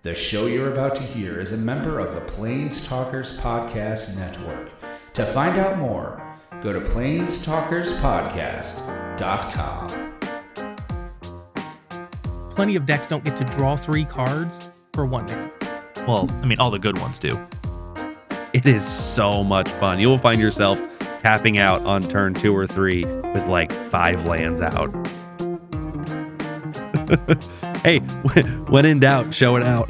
The show you're about to hear is a member of the Planestalkers Podcast Network. To find out more, go to planestalkerspodcast.com. Plenty of decks don't get to draw 3 cards for 1 mana. Well, I mean, all the good ones do. It is so much fun. You will find yourself tapping out on turn 2 or 3 with like 5 lands out. Hey, when in doubt, show it out.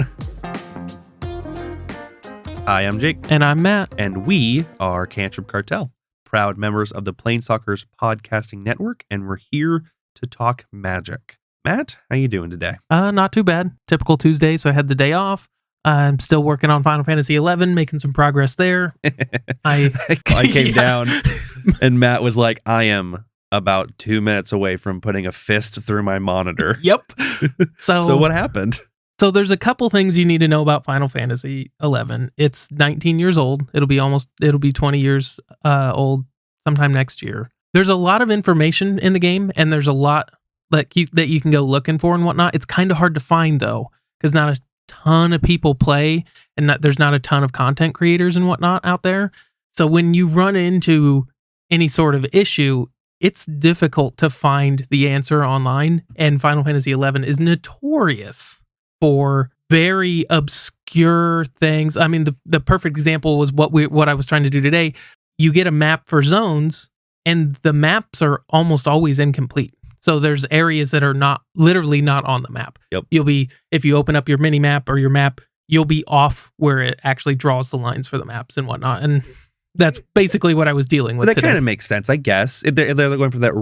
Hi, I'm Jake. And I'm Matt. And we are Cantrip Cartel, proud members of the Planestalkers Podcasting Network, and we're here to talk Magic. Matt, how you doing today? Not too bad. Typical Tuesday, so I had the day off. I'm still working on Final Fantasy XI, making some progress there. I came down, and Matt was like, I am about 2 minutes away from putting a fist through my monitor. Yep. So what happened? So there's a couple things you need to know about Final Fantasy XI. It's 19 years old. It'll be 20 years old sometime next year. There's a lot of information in the game, and there's a lot that you can go looking for and whatnot. It's kind of hard to find though, because not a ton of people play, and there's not a ton of content creators and whatnot out there. So when you run into any sort of issue, it's difficult to find the answer online, and Final Fantasy XI is notorious for very obscure things. I mean, the perfect example was what I was trying to do today. You get a map for zones, and the maps are almost always incomplete. So there's areas that are literally not on the map. Yep. If you open up your mini map or your map, you'll be off where it actually draws the lines for the maps and whatnot. And that's basically what I was dealing with. That kind of makes sense, I guess. If they're going for that,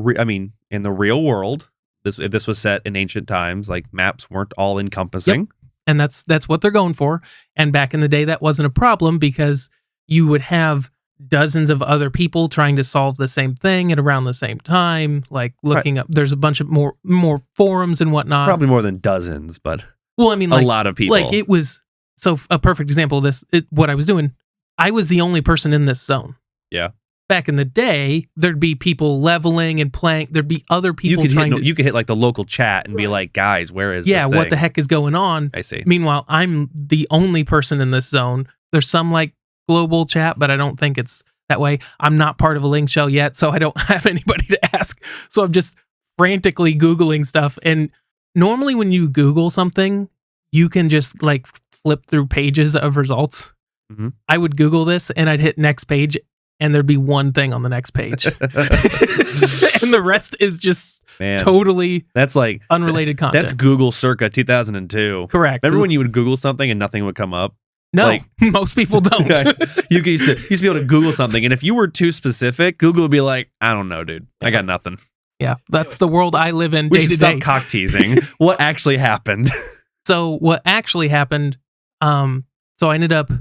in the real world, if this was set in ancient times, like maps weren't all encompassing. Yep. And that's what they're going for. And back in the day, that wasn't a problem because you would have dozens of other people trying to solve the same thing at around the same time, like looking up. There's a bunch of more forums and whatnot. Probably more than dozens, but well, I mean, a lot of people. Like it was. So a perfect example of this, what I was doing, I was the only person in this zone. Yeah. Back in the day, there'd be people leveling and playing. There'd be other people you could hit like the local chat and be like, guys, where is this thing? what the heck is going on? I see. Meanwhile, I'm the only person in this zone. There's some like global chat, but I don't think it's that way. I'm not part of a link shell yet, so I don't have anybody to ask. So I'm just frantically Googling stuff. And normally when you Google something, you can just like flip through pages of results. Mm-hmm. I would Google this and I'd hit next page and there'd be one thing on the next page. And the rest is just totally that's like unrelated content. That's Google circa 2002. Correct. Remember when you would Google something and nothing would come up? No, like, most people don't. You used to be able to Google something, and if you were too specific, Google would be like, I don't know, dude. I got nothing. Yeah, that's the world I live in day to day. Stop cock teasing. What actually happened? So what actually happened, so I ended up,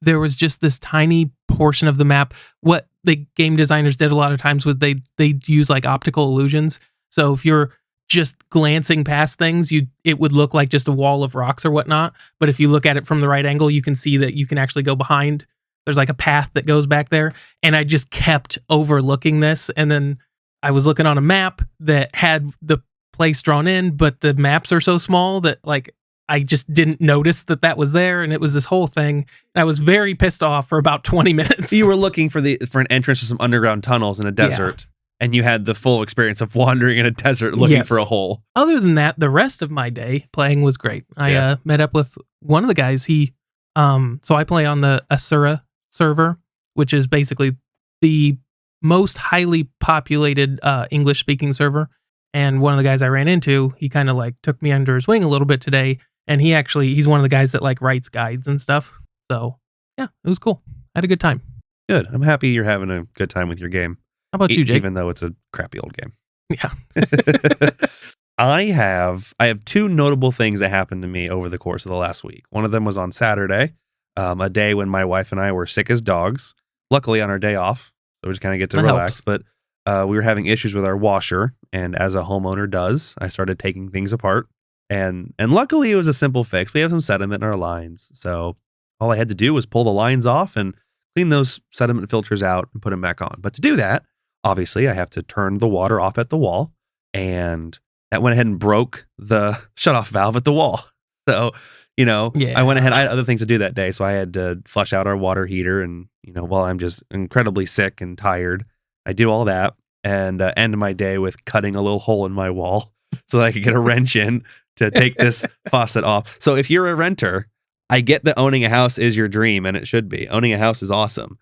there was just this tiny portion of the map. What the game designers did a lot of times was they use like optical illusions. So if you're just glancing past things, it would look like just a wall of rocks or whatnot. But if you look at it from the right angle, you can see that you can actually go behind. There's like a path that goes back there. And I just kept overlooking this. And then I was looking on a map that had the place drawn in, but the maps are so small that like I just didn't notice that was there. And it was this whole thing. And I was very pissed off for about 20 minutes. You were looking for an entrance to some underground tunnels in a desert. Yeah. And you had the full experience of wandering in a desert looking for a hole. Other than that, the rest of my day playing was great. I met up with one of the guys. So I play on the Asura server, which is basically the most highly populated English-speaking server. And one of the guys I ran into, he kind of like took me under his wing a little bit today. And he's one of the guys that like writes guides and stuff. So yeah, it was cool. I had a good time. Good. I'm happy you're having a good time with your game. How about you, Jake? Even though it's a crappy old game. Yeah. I have 2 notable things that happened to me over the course of the last week. One of them was on Saturday, a day when my wife and I were sick as dogs. Luckily on our day off, so we just kind of get to relax. But we were having issues with our washer, and as a homeowner does, I started taking things apart. And luckily it was a simple fix. We have some sediment in our lines, so all I had to do was pull the lines off and clean those sediment filters out and put them back on. But to do that, obviously, I have to turn the water off at the wall, and that went ahead and broke the shutoff valve at the wall. So, Yeah. I went ahead. I had other things to do that day. So I had to flush out our water heater. And, while I'm just incredibly sick and tired, I do all that and end my day with cutting a little hole in my wall so that I could get a wrench in to take this faucet off. So if you're a renter, I get that owning a house is your dream, and it should be. Owning a house is awesome.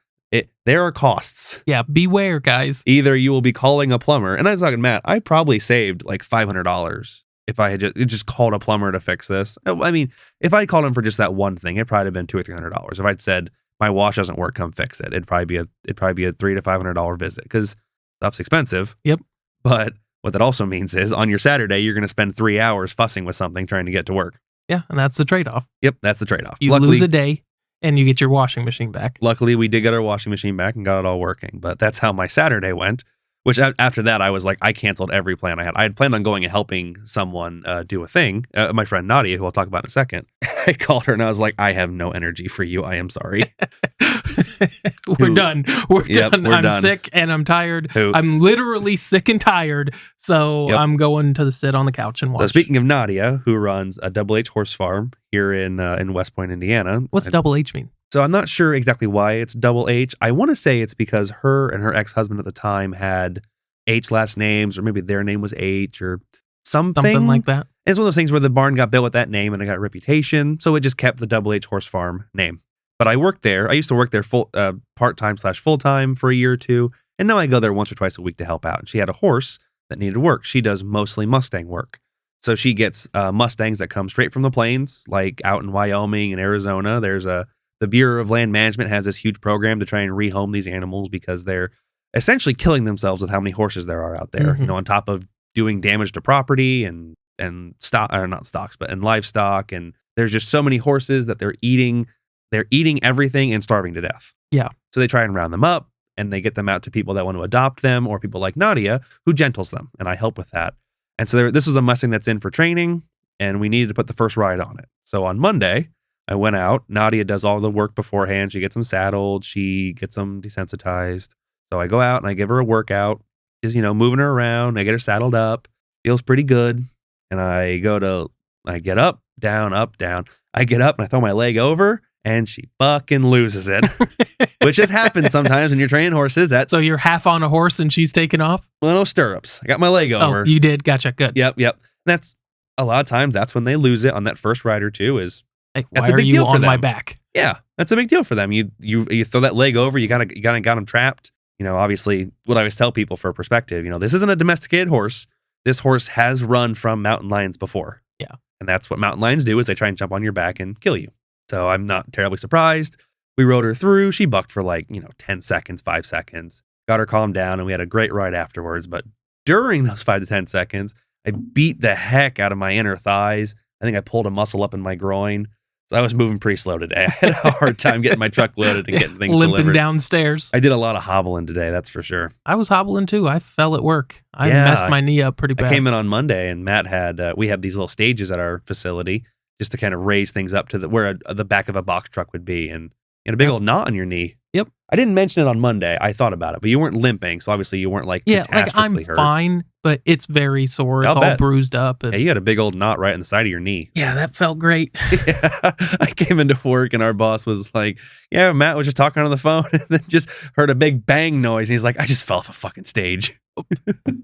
There are costs. Yeah, beware, guys. Either you will be calling a plumber, and I was talking to Matt, I probably saved like $500 if I had just called a plumber to fix this. I mean, if I called him for just that one thing, it'd probably have been $200 or $300. If I'd said my wash doesn't work, come fix it, it'd probably be a $300 to $500 visit because stuff's expensive. Yep. But what that also means is on your Saturday, you're going to spend 3 hours fussing with something trying to get to work. Yeah, and that's the trade-off. Yep, that's the trade-off. You lose a day, and you get your washing machine back. Luckily, we did get our washing machine back and got it all working. But that's how my Saturday went, which after that, I was like, I canceled every plan I had. I had planned on going and helping someone do a thing. My friend Nadia, who I'll talk about in a second, I called her and I was like, I have no energy for you. I am sorry. We're done. We're done. I'm done. sick and I'm tired. I'm literally sick and tired. So I'm going to sit on the couch and watch. So speaking of Nadia, who runs a Double H horse farm here in West Point, Indiana. What's Double H mean? So I'm not sure exactly why it's Double H. I want to say it's because her and her ex-husband at the time had H last names, or maybe their name was H or something like that. It's one of those things where the barn got built with that name and it got a reputation. So it just kept the Double H horse farm name. But I worked there. I used to work there part-time / full-time for a year or two. And now I go there once or twice a week to help out. And she had a horse that needed work. She does mostly Mustang work. So she gets Mustangs that come straight from the plains, like out in Wyoming and Arizona. The Bureau of Land Management has this huge program to try and rehome these animals because they're essentially killing themselves with how many horses there are out there. Mm-hmm. On top of doing damage to property and stock, or not stocks, but and livestock. And there's just so many horses that they're eating everything and starving to death. Yeah. So they try and round them up and they get them out to people that want to adopt them or people like Nadia who gentles them. And I help with that. And so this was a Mustang that's in for training and we needed to put the first ride on it. So on Monday, I went out. Nadia does all the work beforehand. She gets them saddled. She gets them desensitized. So I go out and I give her a workout, just, moving her around. I get her saddled up. Feels pretty good. And I get up, down, up, down. I get up and I throw my leg over and she fucking loses it, which has happened sometimes when you're training horses. So you're half on a horse and she's taking off? Well, no stirrups. I got my leg over. Oh, you did? Gotcha. Good. Yep. That's a lot of times that's when they lose it on that first ride or two is Like, that's why a big are you deal for on them. my back? Yeah, that's a big deal for them. You throw that leg over, you got them trapped. Obviously what I always tell people for perspective, this isn't a domesticated horse. This horse has run from mountain lions before. Yeah. And that's what mountain lions do is they try and jump on your back and kill you. So I'm not terribly surprised. We rode her through. She bucked for 10 seconds, 5 seconds, got her calmed down and we had a great ride afterwards. But during those 5 to 10 seconds, I beat the heck out of my inner thighs. I think I pulled a muscle up in my groin. So I was moving pretty slow today. I had a hard time getting my truck loaded and getting things limping delivered. Downstairs. I did a lot of hobbling today, that's for sure. I was hobbling too. I fell at work. I messed my knee up pretty bad. I came in on Monday and Matt had, we have these little stages at our facility just to kind of raise things up to where the back of a box truck would be. And you had a big old knot on your knee. Yep. I didn't mention it on Monday. I thought about it, but you weren't limping. So obviously you weren't I'm hurt. fine, but it's very sore. It's all bruised up. And yeah, you had a big old knot right in the side of your knee. Yeah, that felt great. Yeah. I came into work and our boss was like, yeah, Matt was just talking on the phone and then just heard a big bang noise. And he's like, I just fell off a fucking stage.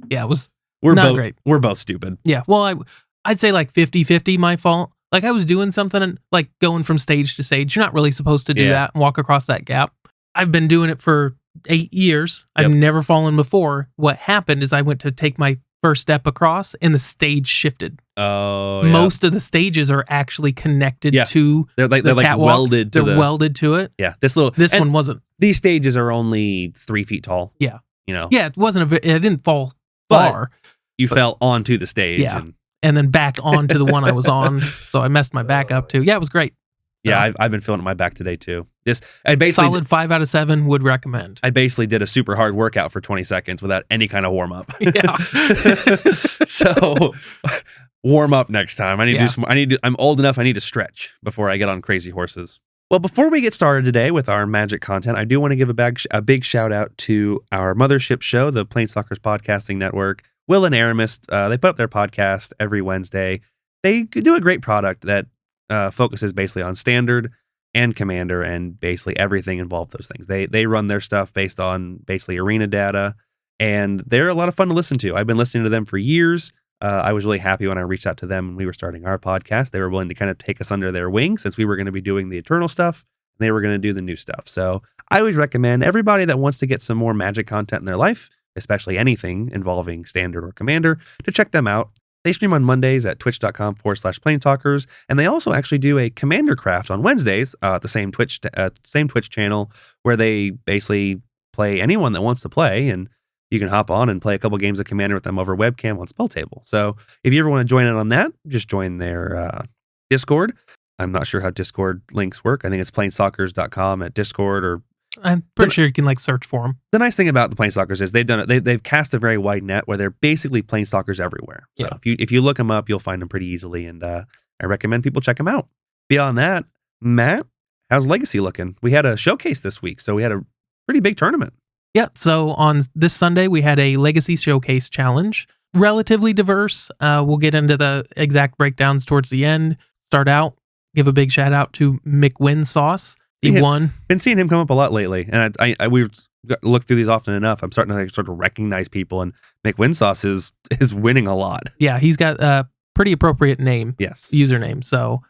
Yeah, it was We're not both great. We're both stupid. Yeah, well, I'd say 50-50 my fault. I was doing something like going from stage to stage. You're not really supposed to do that and walk across that gap. I've been doing it for 8 years. I've never fallen before. What happened is I went to take my first step across and the stage shifted. Oh, Most of the stages are actually connected to they're like welded to welded to it. Yeah. This one wasn't. These stages are only 3 feet tall. Yeah. Yeah, it wasn't it didn't fall far. You fell onto the stage. Yeah. And then back onto the one I was on. So I messed my back up too. Yeah, it was great. Yeah, I've been feeling my back today too. I basically solid 5 out of 7 would recommend. I basically did a super hard workout for 20 seconds without any kind of warm up. Yeah. So warm up next time. I need to do some. I'm old enough. I need to stretch before I get on crazy horses. Well, before we get started today with our magic content, I do want to give a big shout out to our mothership show, the Planestalkers Podcasting Network. Will and Aramis, they put up their podcast every Wednesday. They do a great product that focuses basically on standard and commander, and basically everything involved those things. They run their stuff based on basically arena data, and they're a lot of fun to listen to. I've been listening to them for years. I was really happy when I reached out to them when we were starting our podcast. They were willing to kind of take us under their wing since we were going to be doing the Eternal stuff. And they were going to do the new stuff. So I always recommend everybody that wants to get some more Magic content in their life, especially anything involving standard or commander, to check them out. They stream on Mondays at twitch.com/planetalkers. And they also actually do a Commander Craft on Wednesdays at the same Twitch channel, where they basically play anyone that wants to play. And you can hop on and play a couple games of Commander with them over webcam on Spell Table. So if you ever want to join in on that, just join their Discord. I'm not sure how Discord links work. I think it's planestalkers.com at Discord, or I'm pretty sure you can like search for them. the nice thing about the Planestalkers is they've done it. They've cast a very wide net where they're basically Planestalkers everywhere. So if you look them up, you'll find them pretty easily. And I recommend people check them out. Beyond that, Matt, how's Legacy looking? We had a showcase this week, so we had a pretty big tournament. Yeah, so on this Sunday, we had a Legacy Showcase Challenge. Relatively diverse. We'll get into the exact breakdowns towards the end. Start out, give a big shout out to McWin Sauce. He won. Been seeing him come up a lot lately, and we've looked through these often enough. I'm starting to sort of recognize people, and McWin Sauce is winning a lot. Yeah, he's got a pretty appropriate name. Yes. Username. So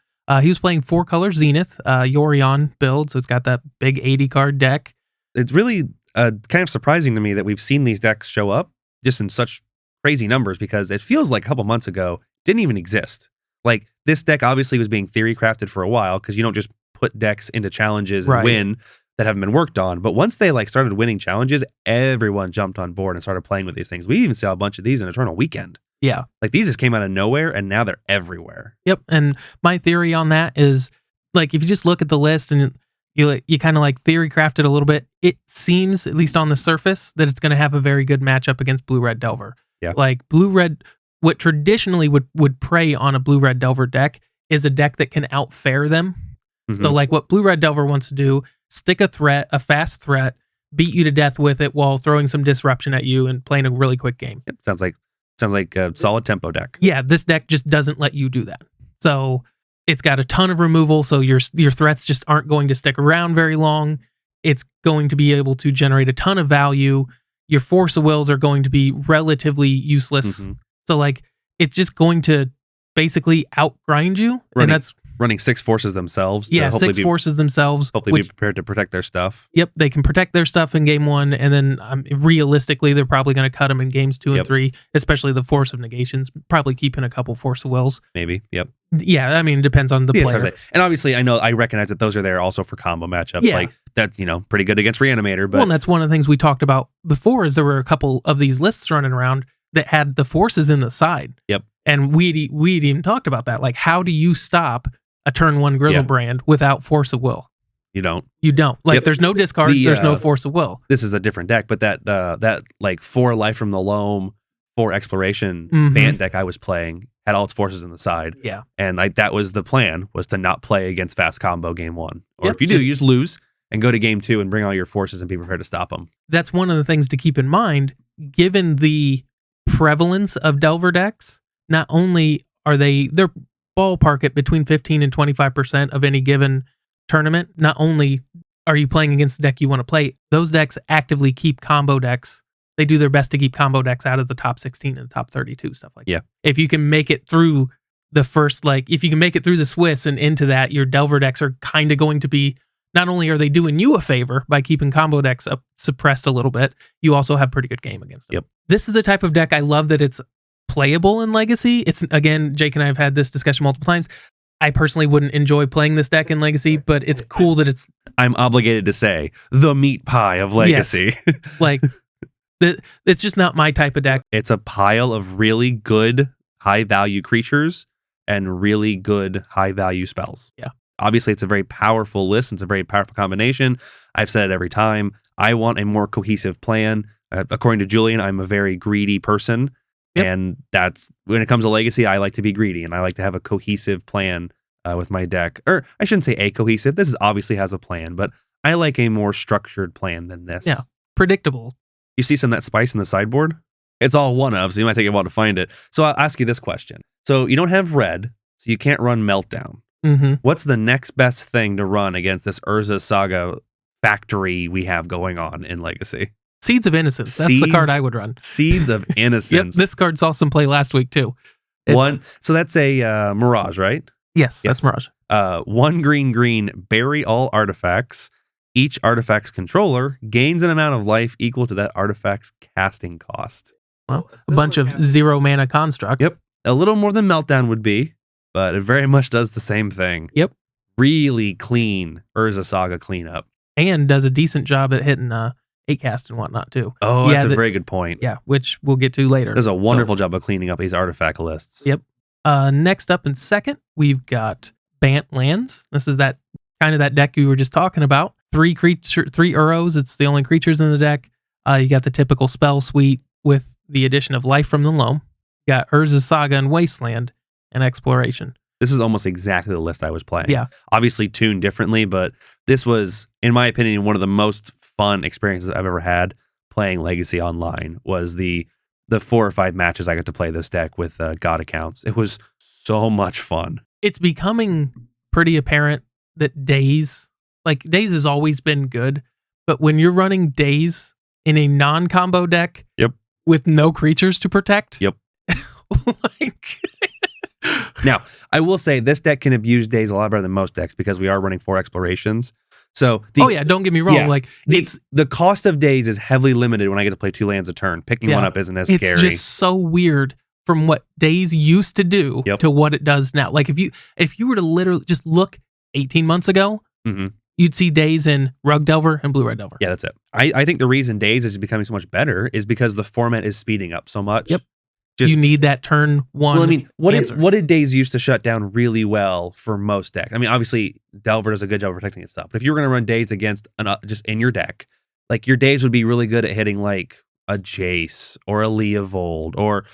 he was playing 4-color Zenith, Yorion build, so it's got that big 80-card deck. It's really kind of surprising to me that we've seen these decks show up just in such crazy numbers, because it feels like a couple months ago didn't even exist. Like, this deck obviously was being theory crafted for a while, because you don't just put decks into challenges and win that haven't been worked on. But once they like started winning challenges, everyone jumped on board and started playing with these things. We even saw a bunch of these in Eternal Weekend. Yeah. Like, these just came out of nowhere, and now they're everywhere. Yep. And my theory on that is, like, if you just look at the list and you kind of like theory craft it a little bit, it seems, at least on the surface, that it's going to have a very good matchup against Blue-Red Delver. Yeah. Like, Blue-Red, what traditionally would prey on a Blue-Red Delver deck is a deck that can outfare them. Mm-hmm. So, like, what Blue-Red Delver wants to do, stick a threat, a fast threat, beat you to death with it while throwing some disruption at you and playing a really quick game. It sounds like a solid tempo deck. Yeah, this deck just doesn't let you do that. So it's got a ton of removal, so your threats just aren't going to stick around very long. It's going to be able to generate a ton of value. Your Force of Wills are going to be relatively useless. Mm-hmm. So, like, it's just going to basically outgrind you. And that's running 6 forces themselves. Yeah, 6 forces themselves. Hopefully be prepared to protect their stuff. Yep, they can protect their stuff in game 1, and then realistically, they're probably going to cut them in games 2 and 3, especially the Force of Negations, probably keeping a couple Force of Wills. Maybe, yep. Yeah, I mean, it depends on the player. And obviously, I recognize that those are there also for combo matchups. Yeah. Like, that, pretty good against Reanimator. But well, and that's one of the things we talked about before, is there were a couple of these lists running around that had the forces in the side. Yep. And we'd even talked about that. Like, how do you stop a turn 1 Grizzlebrand without Force of Will? You don't. Like, there's no discard, there's no Force of Will. This is a different deck, but that like 4 Life from the Loam, 4 Exploration Bant deck I was playing had all its forces in the side. Yeah. And like, that was the plan, was to not play against fast combo game 1. Or if you do, you just lose and go to game 2 and bring all your forces and be prepared to stop them. That's one of the things to keep in mind, given the prevalence of Delver decks. Not only are they're ballpark at between 15 and 25% of any given tournament. Not only are you playing against the deck you want to play, those decks actively keep combo decks. They do their best to keep combo decks out of the top 16 and the top 32, stuff like that. If you can make it through the first, if you can make it through the Swiss and into that, your Delver decks are kind of going to be, not only are they doing you a favor by keeping combo decks up suppressed a little bit, you also have pretty good game against them. Yep. This is the type of deck I love that it's playable in Legacy. It's, again, Jake and I have had this discussion multiple times. I personally wouldn't enjoy playing this deck in Legacy, but it's cool that it's... I'm obligated to say, the meat pie of Legacy. Yes. It's just not my type of deck. It's a pile of really good high-value creatures and really good high-value spells. Yeah. Obviously, it's a very powerful list. It's a very powerful combination. I've said it every time. I want a more cohesive plan. According to Julian, I'm a very greedy person. Yep. And that's, when it comes to Legacy, I like to be greedy, and I like to have a cohesive plan with my deck. Or I shouldn't say a cohesive. This obviously has a plan, but I like a more structured plan than this. Yeah. Predictable. You see some of that spice in the sideboard? It's all one of, so you might take a while to find it. So I'll ask you this question. So you don't have red, so you can't run Meltdown. Mm-hmm. What's the next best thing to run against this Urza Saga factory we have going on in Legacy? Seeds of Innocence. That's the card I would run. Seeds of Innocence. Yep, this card saw some play last week too. So that's a Mirage, right? Yes, that's Mirage. 1 green, bury all artifacts. Each artifact's controller gains an amount of life equal to that artifact's casting cost. Well, a bunch of 0 mana constructs. Yep. A little more than Meltdown would be, but it very much does the same thing. Yep. Really clean Urza Saga cleanup. And does a decent job at hitting 8-cast and whatnot too. Oh, that's a very good point. Yeah, which we'll get to later. Does a wonderful job of cleaning up these artifact lists. Yep. Next up in second, we've got Bant Lands. This is that kind of that deck we were just talking about. 3 Uros. It's the only creatures in the deck. You got the typical spell suite with the addition of Life from the Loam. You got Urza Saga and Wasteland and Exploration. This is almost exactly the list I was playing. Yeah. Obviously tuned differently, but this was, in my opinion, one of the most fun experiences I've ever had playing Legacy Online. Was the 4 or 5 matches I got to play this deck with God accounts. It was so much fun. It's becoming pretty apparent that Daze has always been good, but when you're running Daze in a non-combo deck with no creatures to protect, Now, I will say this deck can abuse Daze a lot better than most decks because we are running 4 explorations. So don't get me wrong. Yeah, the cost of Daze is heavily limited when I get to play 2 lands a turn. Picking one up isn't as scary. It's just so weird from what Daze used to do to what it does now. Like if you were to literally just look 18 months ago, you'd see Daze in Rug Delver and Blue-Red Delver. Yeah, that's it. I think the reason Daze is becoming so much better is because the format is speeding up so much. Yep. You need that turn one. Well, I mean, what did Daze used to shut down really well for most decks? I mean, obviously, Delver does a good job of protecting its stuff. But if you were going to run Daze against just in your deck, like your Daze would be really good at hitting like a Jace or a Leovold or,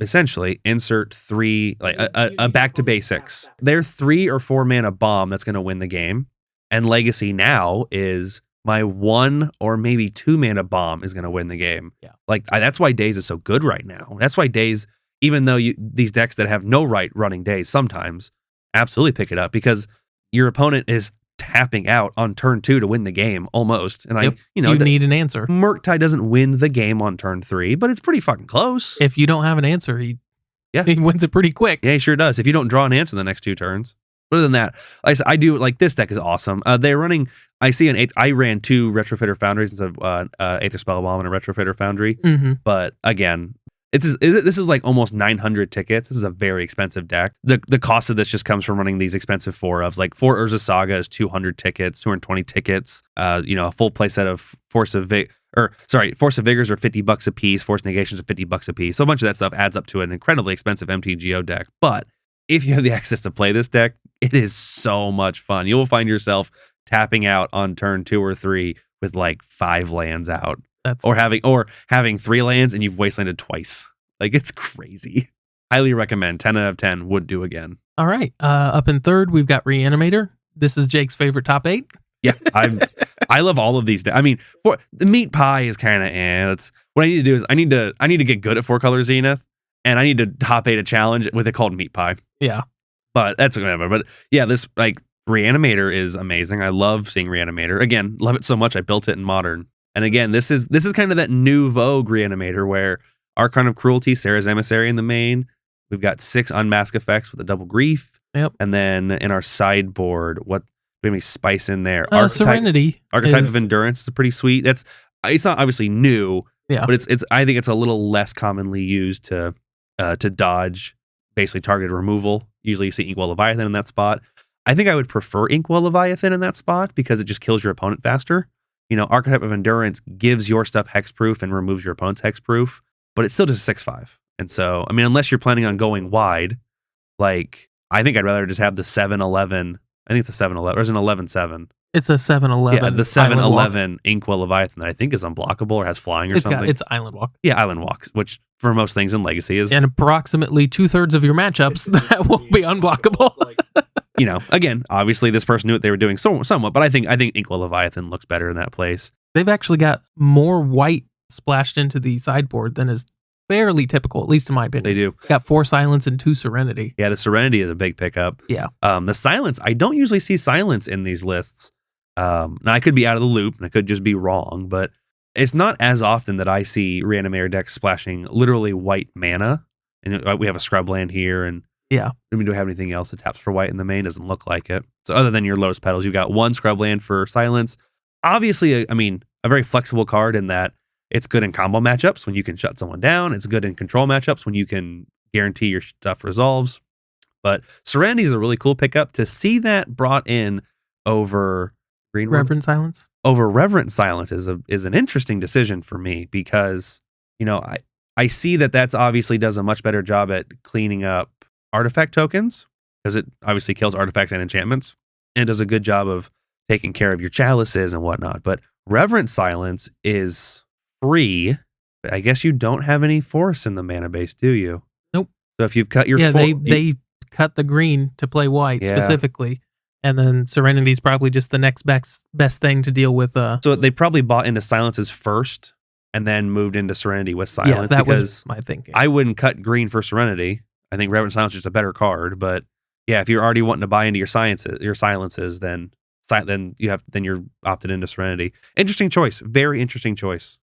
essentially insert 3, like a back to basics. Their 3 or 4 mana bomb that's going to win the game. And Legacy now is my 1 or maybe 2 mana bomb is going to win the game. Yeah. Like that's why Daze is so good right now. That's why Daze, even though these decks that have no right running Daze sometimes absolutely pick it up because your opponent is tapping out on turn 2 to win the game almost. And you need an answer. Murktide doesn't win the game on turn 3, but it's pretty fucking close. If you don't have an answer, he wins it pretty quick. Yeah, he sure does. If you don't draw an answer in the next 2 turns. Other than that, like I said, I do like this deck is awesome. They're running. I see I ran 2 Retrofitter Foundries instead of Aether Spellbomb and a Retrofitter Foundry. Mm-hmm. But again, this is like almost 900 tickets. This is a very expensive deck. The cost of this just comes from running these expensive 4-ofs. Like 4 Urza Saga is 200 tickets, 220 tickets. A full play set of Force of Vigors are $50 a piece. Force Negations are $50 a piece. So a bunch of that stuff adds up to an incredibly expensive MTGO deck. But if you have the access to play this deck, it is so much fun. You will find yourself tapping out on turn 2 or 3 with like 5 lands out, or having 3 lands and you've wastelanded twice. Like it's crazy. Highly recommend. 10 out of 10 would do again. All right. Up in third, we've got Reanimator. This is Jake's favorite top 8. Yeah, I love all of these. I mean, for the Meat Pie is kind of That's what I need to do is I need to get good at 4-color Zenith. And I need to top 8 a challenge with it called Meat Pie. Yeah. But that's whatever. But yeah, this like Reanimator is amazing. I love seeing Reanimator. Again, love it so much I built it in Modern. And again, this is kind of that new vogue Reanimator where Archon of Cruelty, Sarah's Emissary in the main. We've got 6 unmask effects with a double grief. Yep. And then in our sideboard, what do we have any spice in there? Serenity. Archetype of Endurance is pretty sweet. It's not obviously new, but it's I think it's a little less commonly used to dodge basically targeted removal. Usually you see Inkwell Leviathan in that spot. I think I would prefer Inkwell Leviathan in that spot because it just kills your opponent faster. Archetype of Endurance gives your stuff hexproof and removes your opponent's hexproof, but it's still just a 6/5. And so, I mean, unless you're planning on going wide, like I think I'd rather just have the 7/11. I think it's a 7/11 or is it an 11/7? It's a 7/11. Yeah, the 7/11 Inkwell Leviathan that I think is unblockable or has flying or something. It's Island Walk. Yeah, Island Walks, which for most things in Legacy is. And approximately 2/3 of your matchups that will be unblockable. Again, obviously this person knew what they were doing somewhat, but I think Inkwell Leviathan looks better in that place. They've actually got more white splashed into the sideboard than is fairly typical, at least in my opinion. They do. Got 4 Silence and 2 Serenity. Yeah, the Serenity is a big pickup. Yeah. The Silence, I don't usually see Silence in these lists. Now, I could be out of the loop, and I could just be wrong, but it's not as often that I see Reanimator decks splashing literally white mana. And we have a Scrubland here, and yeah, we don't have anything else that taps for white in the main. Doesn't look like it. So other than your Lotus Petals, you've got 1 Scrubland for Silence. Obviously, a very flexible card in that it's good in combo matchups when you can shut someone down. It's good in control matchups when you can guarantee your stuff resolves. But Serenity is a really cool pickup. To see that brought in over Reverent Silence. Over Reverent Silence is an interesting decision for me because, I see that's obviously does a much better job at cleaning up artifact tokens because it obviously kills artifacts and enchantments, and it does a good job of taking care of your chalices and whatnot. But Reverent Silence is free, but I guess you don't have any forests in the mana base, do you? Nope. So if you've cut your they cut the green to play white specifically, and then Serenity's probably just the next best thing to deal with. So they probably bought into Silences first and then moved into Serenity with Silence. Yeah, that was my thinking. I wouldn't cut green for Serenity. I think Reverent Silence is just a better card, but yeah, if you're already wanting to buy into your Silences, then you're opted into Serenity. Interesting choice. Very interesting choice.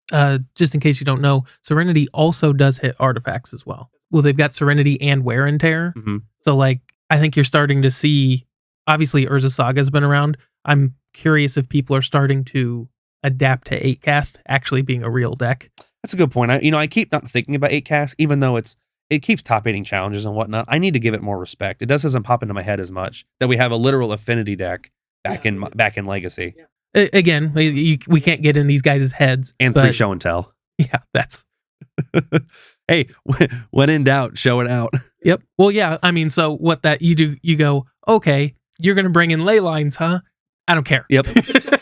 Just in case you don't know, Serenity also does hit artifacts as well. Well, they've got Serenity and Wear and Tear. Mm-hmm. So I think you're starting to see, obviously Urza Saga's been around. I'm curious if people are starting to adapt to 8-cast actually being a real deck. That's a good point. I keep not thinking about 8-cast, even though it keeps top 8ing challenges and whatnot. I need to give it more respect. It doesn't pop into my head as much that we have a literal affinity deck back in Legacy. Yeah. Again, we can't get in these guys' heads. And 3 show and tell. Yeah, that's... Hey, when in doubt, show it out. Yep. Well, yeah, so what that you do, you go, okay, you're going to bring in ley lines, huh? I don't care. Yep.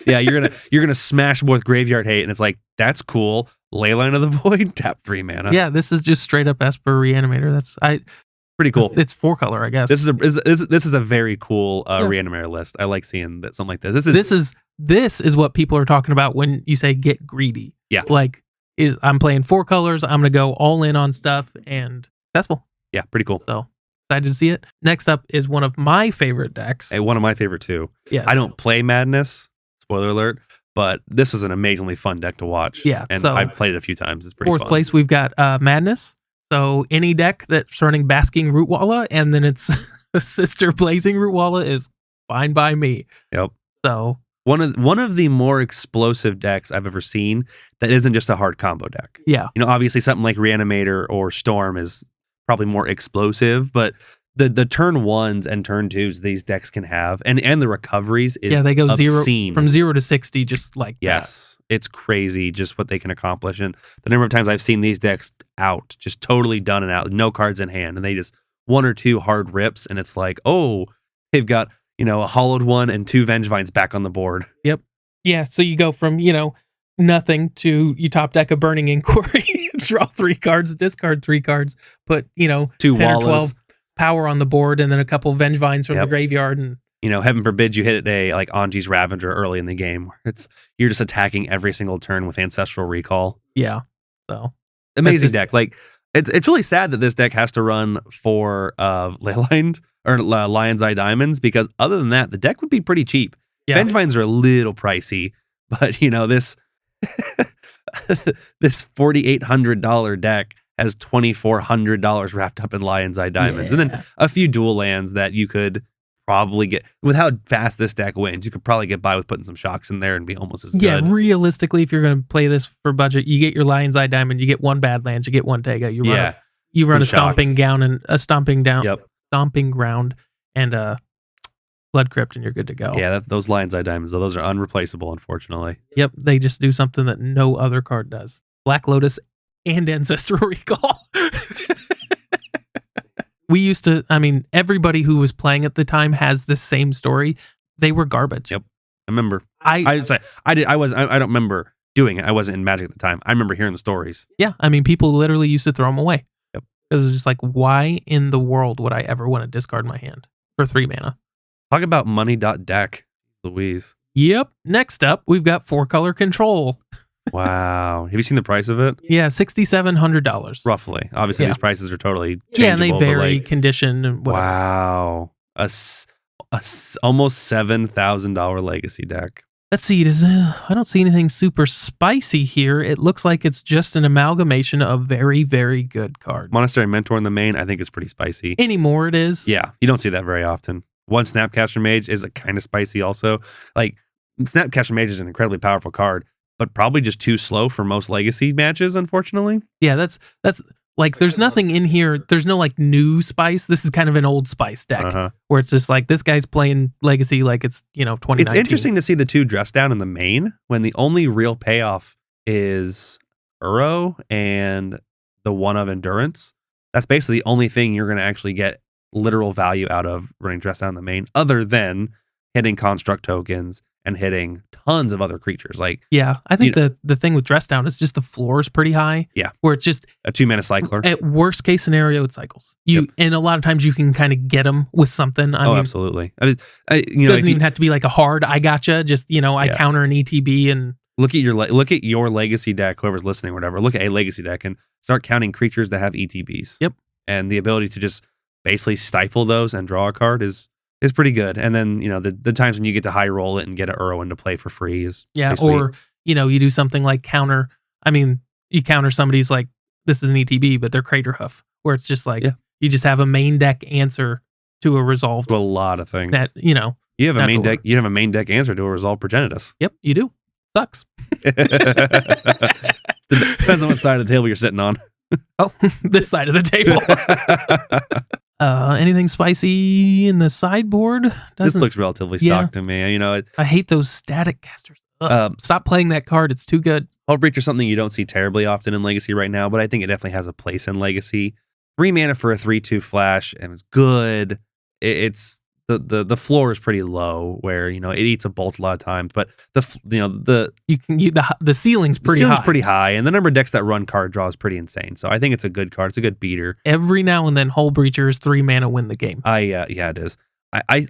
Yeah, you're gonna smash both Graveyard Hate, and it's like, that's cool. Leyline of the Void, tap 3 mana. Yeah, this is just straight up Esper Reanimator. That's pretty cool. It's 4-color, I guess. This is a very cool Reanimator list. I like seeing that something like this. This is what people are talking about when you say get greedy. Yeah. I'm playing 4 colors. I'm gonna go all in on stuff and successful. Yeah, pretty cool. So excited to see it. Next up is one of my favorite decks. Hey, one of my favorite too. Yes. I don't play Madness. Spoiler alert. But this is an amazingly fun deck to watch. Yeah. And I've played it a few times. It's pretty fun. 4th place, we've got Madness. So any deck that's running Basking Rootwalla and then its sister Blazing Rootwalla is fine by me. Yep. So one of the more explosive decks I've ever seen that isn't just a hard combo deck. Yeah. Obviously something like Reanimator or Storm is probably more explosive, but the turn 1s and turn 2s these decks can have and the recoveries is they go obscene. From 0 to 60 just like yes that. It's crazy just what they can accomplish, and the number of times I've seen these decks out just totally done and out, no cards in hand, and they just 1 or 2 hard rips and it's like, oh, they've got a hollowed 1 and 2 Vengevines back on the board. Yep. Yeah, so you go from nothing to you top deck a Burning Inquiry, draw 3 cards, discard 3 cards, put 2 10 Wallas. or 12 power on the board, and then a couple Vengevines from the graveyard, and heaven forbid you hit a like Anji's Ravager early in the game where you're just attacking every single turn with Ancestral Recall. Yeah. So amazing deck. Like it's really sad that this deck has to run for Leyline or Lion's Eye Diamonds, because other than that, the deck would be pretty cheap. Yeah. Vengevines are a little pricey, but this this $4,800 deck has $2,400 wrapped up in Lion's Eye Diamonds. Yeah. And then a few dual lands that you could probably get, with how fast this deck wins, you could probably get by with putting some shocks in there and be almost as good. Yeah, realistically, if you're going to play this for budget, you get your Lion's Eye Diamond, you get 1 Badlands, you get 1 Tega, you run a stomping gown and a stomping ground and a Blood Crypt, and you're good to go. Yeah, those Lion's Eye Diamonds, though, those are unreplaceable, unfortunately. Yep, they just do something that no other card does. Black Lotus and Ancestral Recall. We used to, everybody who was playing at the time has the same story. They were garbage. Yep. I remember. I don't remember doing it. I wasn't in Magic at the time. I remember hearing the stories. Yeah. People literally used to throw them away. Yep. Because it was just like, why in the world would I ever want to discard my hand for 3 mana? Talk about money.deck, Louise. Yep. Next up, we've got 4-color control. Wow. Have you seen the price of it? Yeah, $6,700. Roughly. Obviously, Yeah. these prices are totally changeable. Yeah, and they but, vary like, condition and whatever. wow. Almost $7,000 legacy deck. Let's see. I don't see anything super spicy here. It looks like it's just an amalgamation of very, very good cards. Monastery Mentor in the main, I think, is pretty spicy. Anymore, it is. Yeah, you don't see that very often. One Snapcaster Mage is a kind of spicy also. Like, Snapcaster Mage is an incredibly powerful card, but probably just too slow for most legacy matches, unfortunately. Yeah, that's like, there's nothing in here. There's no like new spice. This is kind of an old spice deck where it's just like this guy's playing legacy like it's 2019. It's interesting to see the two dressed down in the main when the only real payoff is Uro and the one of Endurance. That's basically the only thing you're going to actually get literal value out of running dressed down in the main, other than hitting construct tokens and hitting tons of other creatures. Like, yeah, I think the thing with dress down is just the floor is pretty high. Yeah, where it's just a 2-mana cycler. At worst case scenario, it cycles. And a lot of times you can kind of get them with something. I mean, absolutely. I mean, it doesn't even have to be like a hard I gotcha. Just I counter an ETB and look at your legacy deck. Whoever's listening, or whatever, look at a legacy deck and start counting creatures that have ETBs. Yep, and the ability to just basically stifle those and draw a card is pretty good. And then, the times when you get to high roll it and get an Uro into play for free is or, you do something like counter. I mean, you counter somebody's like, this is an ETB, but they're Crater Hoof, where it's just like, you just have a main deck answer to a resolved. To a lot of things. That, you have a main deck. You have a main deck answer to a resolved Progenitus. Yep, you do. Sucks. Depends on what side of the table you're sitting on. Oh, this side of the table. Anything spicy in the sideboard? This looks relatively stock to me. I hate those static casters. Stop playing that card. It's too good. Hullbreacher is something you don't see terribly often in Legacy right now, but I think it definitely has a place in Legacy. 3 mana for a 3/2 flash, and it's good. It's the floor is pretty low, where it eats a bolt a lot of times, but the ceiling's pretty high. Pretty high, and the number of decks that run card draw is pretty insane. So I think it's a good card. It's a good beater. Every now and then, Hullbreacher's 3 mana win the game. Yeah, it is. I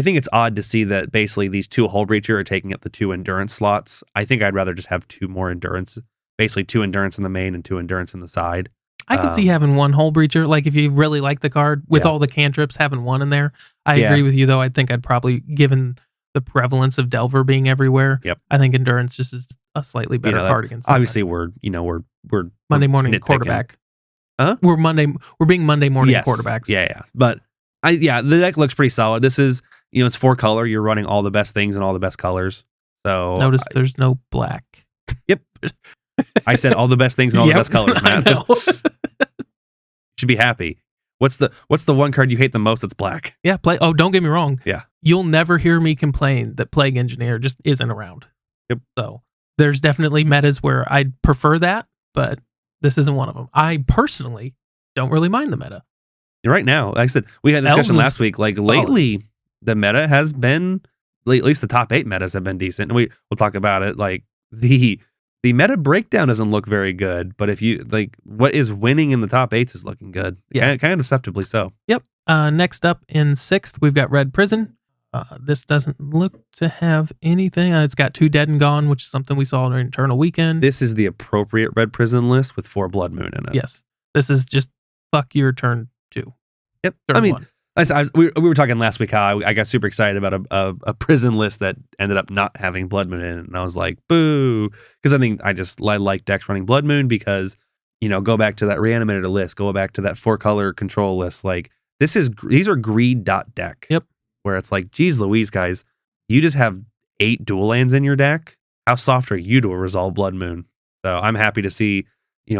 think it's odd to see that basically these 2 Hullbreacher are taking up the 2 Endurance slots. I think I'd rather just have 2 more Endurance, basically 2 Endurance in the main and 2 Endurance in the side. I can see having 1 Hullbreacher. Like if you really like the card with all the cantrips, having 1 in there. I agree with you though. I think I'd probably, given the prevalence of Delver being everywhere, I think Endurance just is a slightly better card against. Obviously, we're Monday morning quarterback. Huh? We're being Monday morning quarterbacks. Yeah. But the deck looks pretty solid. This is it's 4 color. You're running all the best things in all the best colors. So notice there's no black. Yep. I said all the best things in all the best colors, Matt. I know. Should be happy. What's the one card you hate the most that's black? Yeah, don't get me wrong. Yeah. You'll never hear me complain that Plague Engineer just isn't around. Yep. So there's definitely metas where I'd prefer that, but this isn't one of them. I personally don't really mind the meta. Right now, like I said, we had a discussion last week. Like lately, the meta has been, at least the top 8 metas have been decent. And we'll talk about it. Like the meta breakdown doesn't look very good, but if you like what is winning in the top 8s is looking good. Yeah, kind of deceptively so. Yep. Next up in 6th, we've got Red Prison. This doesn't look to have anything. It's got 2 Dead and Gone, which is something we saw during Eternal Weekend. This is the appropriate Red Prison list with 4 Blood Moon in it. Yes. This is just fuck your turn 2. Yep. Turn 1. We were talking last week how I got super excited about a prison list that ended up not having Blood Moon in it, and I was like, boo, because I think I like decks running Blood Moon because go back to that Reanimator list, go back to that 4 color control list. Like these are greed deck. Yep. Where it's like, geez Louise, guys, you just have 8 dual lands in your deck. How soft are you to a resolve Blood Moon? So I'm happy to see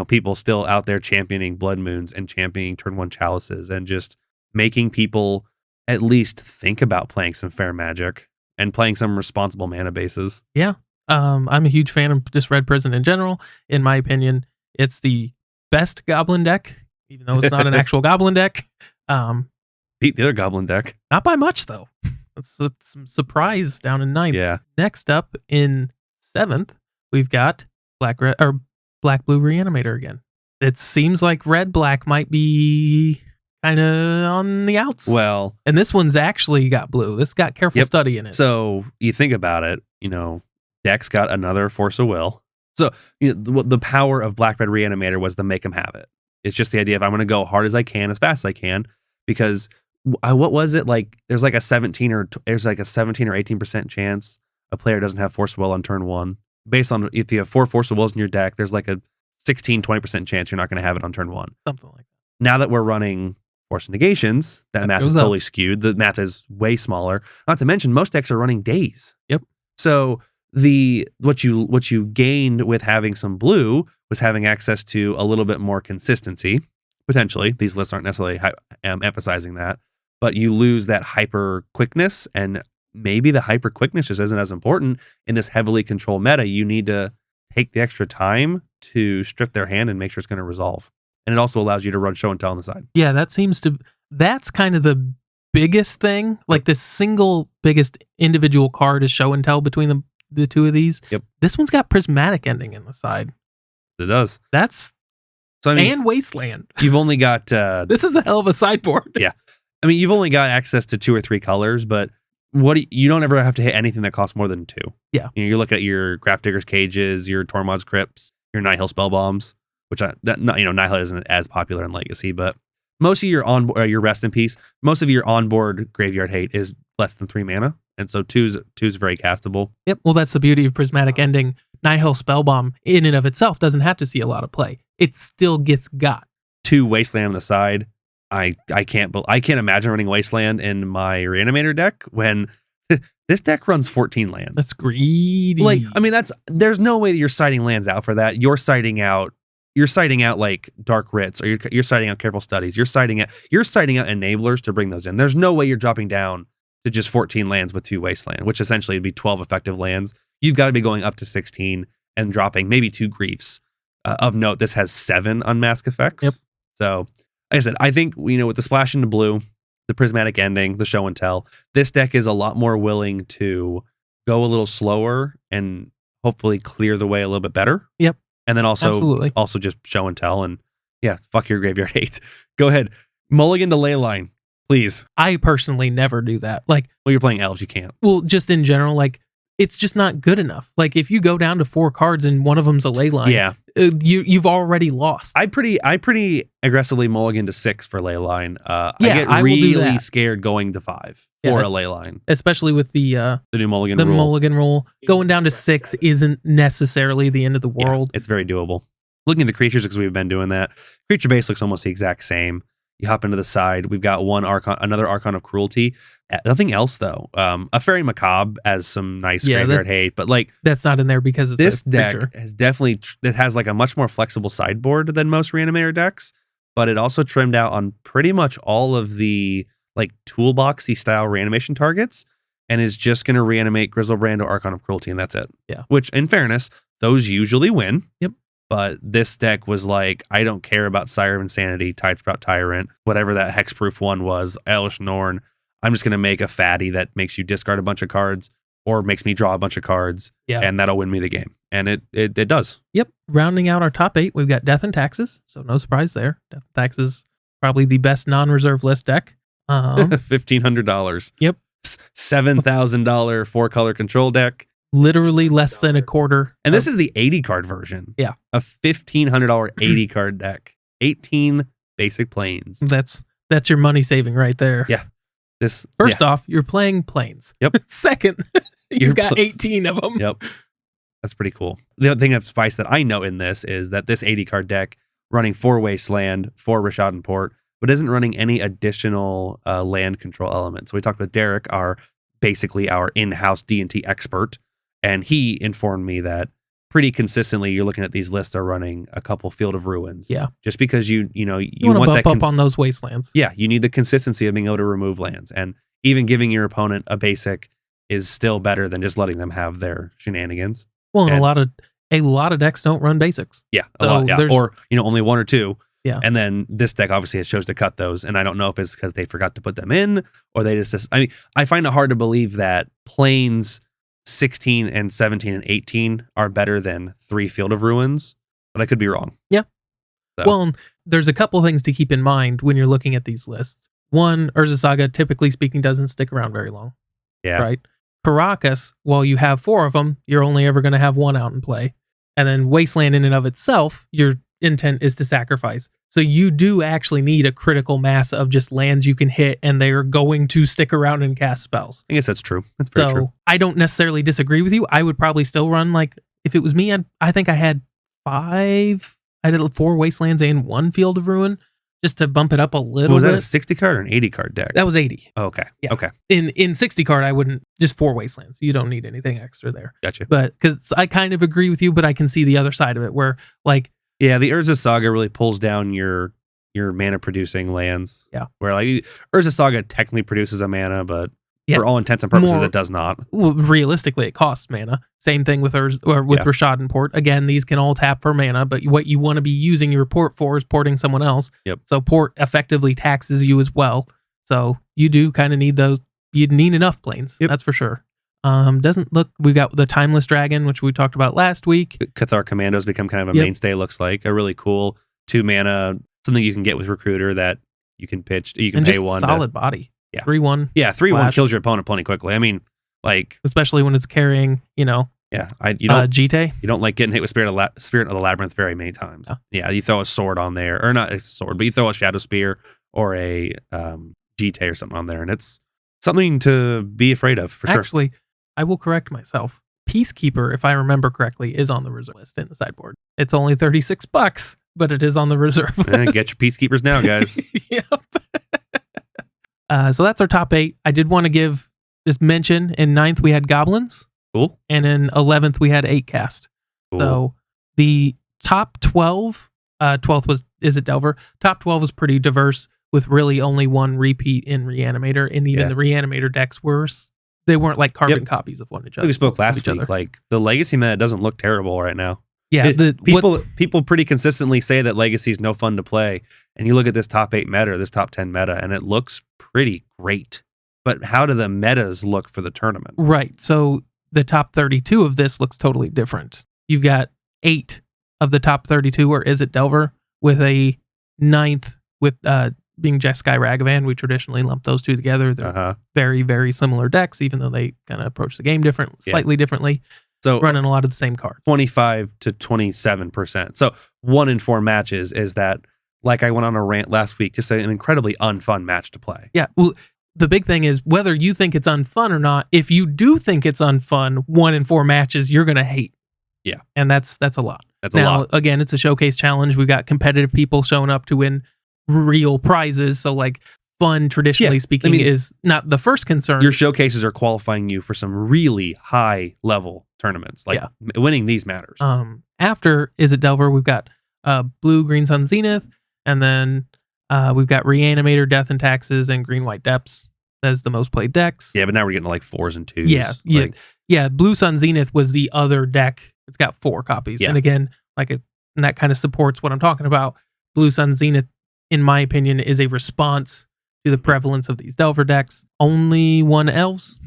people still out there championing Blood Moons and championing turn 1 chalices and just making people at least think about playing some fair magic and playing some responsible mana bases. Yeah. I'm a huge fan of just Red Prison in general. In my opinion, it's the best goblin deck, even though it's not an actual goblin deck. Beat the other goblin deck. Not by much, though. That's some surprise down in 9th. Yeah. Next up in 7th, we've got Black Blue Reanimator again. It seems like Red Black might be kind of on the outs. Well, and this one's actually got blue. This got careful study in it. So you think about it, Deck's got another Force of Will. So the power of Black Red Reanimator was to make them have it. It's just the idea of I'm going to go hard as I can, as fast as I can, because what was it like? There's like a 17 or 18% chance a player doesn't have Force of Will on turn 1. Based on if you have 4 Force of Wills in your deck, there's like a 20% chance you're not going to have it on turn 1. Something like that. Now that we're running Force Negations, that math is totally skewed. The math is way smaller. Not to mention, most decks are running days. Yep. So what you gained with having some blue was having access to a little bit more consistency. Potentially, these lists aren't necessarily emphasizing that, but you lose that hyper quickness, and maybe the hyper quickness just isn't as important in this heavily controlled meta. You need to take the extra time to strip their hand and make sure it's going to resolve. And it also allows you to run show and tell on the side. Yeah, that's kind of the biggest thing. Like the single biggest individual card is show and tell between the two of these. Yep. This one's got prismatic ending in the side. It does. And Wasteland. You've only got... this is a hell of a sideboard. Yeah. I mean, you've only got access to 2 or 3 colors, but you don't ever have to hit anything that costs more than 2. Yeah. You look at your Grafdigger's Cages, your Tormod's Crypts, your Nihil Spellbombs, which Nihil isn't as popular in Legacy, but most of your Rest in Peace, most of your onboard Graveyard Hate is less than 3 mana, and so two's very castable. Yep. Well, that's the beauty of prismatic ending. Nihil Spellbomb in and of itself doesn't have to see a lot of play. It still gets got. 2 Wasteland on the side. I can't imagine running Wasteland in my Reanimator deck when this deck runs 14 lands. That's greedy. Like, I mean, there's no way that you're citing lands out for that. You're citing out like Dark Writs, or you're citing out Careful Studies. You're citing out enablers to bring those in. There's no way you're dropping down to just 14 lands with 2 Wasteland, which essentially would be 12 effective lands. You've got to be going up to 16 and dropping maybe 2 Griefs. Of note, this has 7 unmask effects. Yep. So, like I said, I think, with the splash into blue, the prismatic ending, the show and tell, this deck is a lot more willing to go a little slower and hopefully clear the way a little bit better. Yep. And then also just show and tell, and fuck your Graveyard Hate. Go ahead. Mulligan to Leyline, please. I personally never do that. Like, well, you're playing elves, you can't. Well, just in general, like, it's just not good enough. Like, if you go down to 4 cards and one of them's a Leyline, you've already lost. I pretty aggressively mulligan to 6 for Leyline. I get really scared going to 5 for a Leyline, especially with the new mulligan rule. Mulligan rule. Going down to 6 isn't necessarily the end of the world. Yeah, it's very doable. Looking at the creatures, because we've been doing that, creature base looks almost the exact same. You hop into the side. We've got another Archon of Cruelty. Nothing else though. A Fairy Macabre as some nice Graveyard Hate, but like that's not in there because it's this deck has definitely it has like a much more flexible sideboard than most Reanimator decks, but it also trimmed out on pretty much all of the like toolboxy style reanimation targets, and is just going to reanimate Grizzlebrand or Archon of Cruelty, and that's it. Yeah. Which, in fairness, those usually win. Yep. But this deck was like, I don't care about Sire of Insanity, Tidesprout Tyrant, whatever that hexproof one was, Elish Norn. I'm just going to make a fatty that makes you discard a bunch of cards or makes me draw a bunch of cards, and that'll win me the game. And it does. Yep. Rounding out our top 8, we've got Death and Taxes, so no surprise there. Death and Taxes, probably the best non-reserve list deck. $1,500. Yep. $7,000 4-color control deck. Literally less than a quarter. And this is the 80 card version. Yeah. A $1,500 80 card deck. 18 basic planes. That's your money saving right there. Yeah. First off, you're playing planes. Yep. Second, you've got 18 of them. Yep. That's pretty cool. The other thing of spice that I know in this is that this 80 card deck running 4 Wasteland, 4 Rishadan Port, but isn't running any additional land control elements. So we talked with Derek, basically our in-house D&T expert, and he informed me that pretty consistently you're looking at these lists are running a couple Field of Ruins. Yeah. Just because you want to bump up on those wastelands. Yeah, you need the consistency of being able to remove lands, and even giving your opponent a basic is still better than just letting them have their shenanigans. Well, and a lot of decks don't run basics. Yeah, a lot. Yeah, or only 1 or 2. Yeah. And then this deck obviously it chose to cut those, and I don't know if it's because they forgot to put them in or they just. I mean, I find it hard to believe that planes 16 and 17 and 18 are better than 3 Field of Ruins, but I could be wrong. Yeah. So. Well, there's a couple things to keep in mind when you're looking at these lists. One, Urza Saga, typically speaking, doesn't stick around very long. Yeah. Right. Caracas, while you have 4 of them, you're only ever going to have 1 out in play. And then Wasteland in and of itself, your intent is to sacrifice. So you do actually need a critical mass of just lands you can hit, and they are going to stick around and cast spells. I guess that's true. That's very true. I don't necessarily disagree with you. I would probably still run, like, if it was me, I think I had 4 Wastelands and 1 Field of Ruin, just to bump it up a little Was bit. that a 60 card or an 80 card deck? That was 80. Oh, okay. Yeah. Okay. In 60 card, I wouldn't, just 4 Wastelands. You don't need anything extra there. Gotcha. But because I kind of agree with you, but I can see the other side of it where, like, Yeah, the Urza Saga really pulls down your mana producing lands. Yeah. Where like Urza Saga technically produces a mana, but Yeah. for all intents and purposes, More- it does not. well, realistically, it costs mana. Same thing with Rashad and Port. Again, these can all tap for mana, but what you want to be using your Port for is porting someone else. Yep. So Port effectively taxes you as well. So you do kind of need those. You need enough planes. Yep. That's for sure. Doesn't look. We got the Timeless Dragon, which we talked about last week. Cathar Commandos become kind of a Yep. mainstay. Looks like a really cool 2 mana, something you can get with Recruiter that you can pitch. You can And pay just 1. solid body. Yeah. 3/1. Yeah, 3/1 Flash. kills your opponent plenty quickly. I mean, like, Especially when it's carrying, you don't Jite. you don't like getting hit with Spirit of the Labyrinth very many times. Yeah, you throw a sword on there, or not a sword, but you throw a Shadow Spear or a Jite or something on there, and it's something to be afraid of for sure. Actually, I will correct myself. Peacekeeper, if I remember correctly, is on the reserve list in the sideboard. It's only $36, but it is on the reserve list. Get your Peacekeepers now, guys. Yep. So that's our top 8. I did want to just mention in 9th we had Goblins, Cool. and in 11th we had 8 cast. Cool. So the top 12, 12th was Is It Delver? Top 12 was pretty diverse, with really only 1 repeat in Reanimator, and even the Reanimator decks they weren't like carbon copies of one another. We spoke last week. Like the Legacy meta doesn't look terrible right now. Yeah, people pretty consistently say that Legacy is no fun to play, and you look at this top 8 meta, or this top 10 meta, and it looks pretty great. But how do the metas look for the tournament? Right. So the top 32 of this looks totally different. You've got 8 of the top 32 are Is It Delver, with a 9th with being Jeskai Ragavan. We traditionally lump those two together. They're very, very similar decks, even though they kind of approach the game slightly differently. So running a lot of the same cards. 25 to 27%. So 1 in 4 matches is that, like I went on a rant last week, just an incredibly unfun match to play. Yeah. Well, the big thing is whether you think it's unfun or not. If you do think it's unfun, 1 in 4 matches, you're going to hate. Yeah. And that's a lot. That's a lot. Again, it's a showcase challenge. We've got competitive people showing up to win real prizes. So like fun, traditionally speaking, is not the first concern. Your showcases are qualifying you for some really high level tournaments. Like winning these matters. After Is It Delver, we've got Blue, Green Sun, Zenith, and then we've got Reanimator, Death and Taxes, and Green White Depths as the most played decks. Yeah, but now we're getting to like 4s and 2s. Yeah. Blue Sun Zenith was the other deck. It's got 4 copies. Yeah. And again, and that kind of supports what I'm talking about. Blue Sun Zenith, in my opinion, is a response to the prevalence of these Delver decks. Only 1 Elves.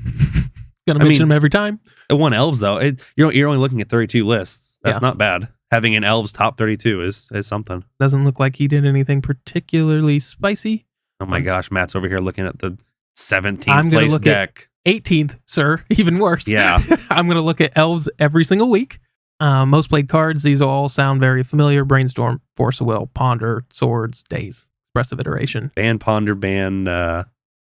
Gonna mention them every time. 1 Elves, though. You're only looking at 32 lists. That's not bad. Having an Elves top 32 is something. Doesn't look like he did anything particularly spicy. Oh my gosh, Matt's over here looking at the 17th place deck. 18th, sir. Even worse. Yeah. I'm going to look at Elves every single week. Most played cards. These all sound very familiar. Brainstorm, Force of Will, Ponder, Swords, Daze, Expressive Iteration. Ban Ponder, ban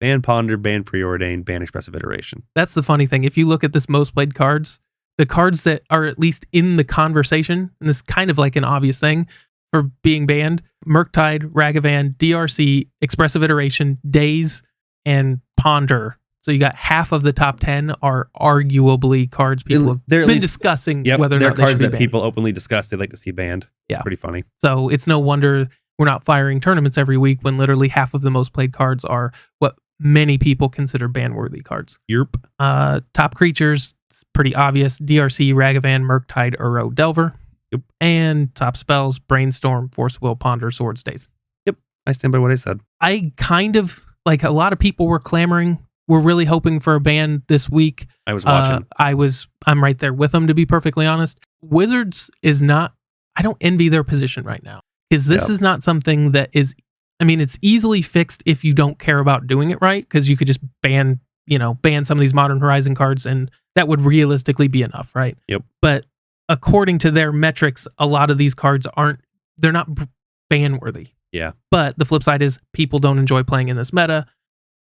Preordain, ban Expressive Iteration. That's the funny thing. If you look at this most played cards, the cards that are at least in the conversation, and this is kind of like an obvious thing for being banned, Murktide, Ragavan, DRC, Expressive Iteration, Daze, and Ponder. So you got half of the top 10 are arguably cards people have been discussing whether or not they cards should be that banned. people openly discuss they'd like to see banned. Yeah. Pretty funny. So it's no wonder we're not firing tournaments every week when literally half of the most played cards are what many people consider ban-worthy cards. Yerp. Top creatures, it's pretty obvious. DRC, Ragavan, Murktide, Uro, Delver. Yep. And top spells, Brainstorm, Force Will, Ponder, Swords, Daze. Yep. I stand by what I said. I kind of, like a lot of people were clamoring. We're really hoping for a ban this week. I was watching. I'm right there with them, to be perfectly honest. Wizards is not, I don't envy their position right now. Because this is not something that is, it's easily fixed if you don't care about doing it right. Because you could just ban some of these Modern Horizon cards and that would realistically be enough, right? Yep. But according to their metrics, a lot of these cards they're not ban worthy. Yeah. But the flip side is people don't enjoy playing in this meta.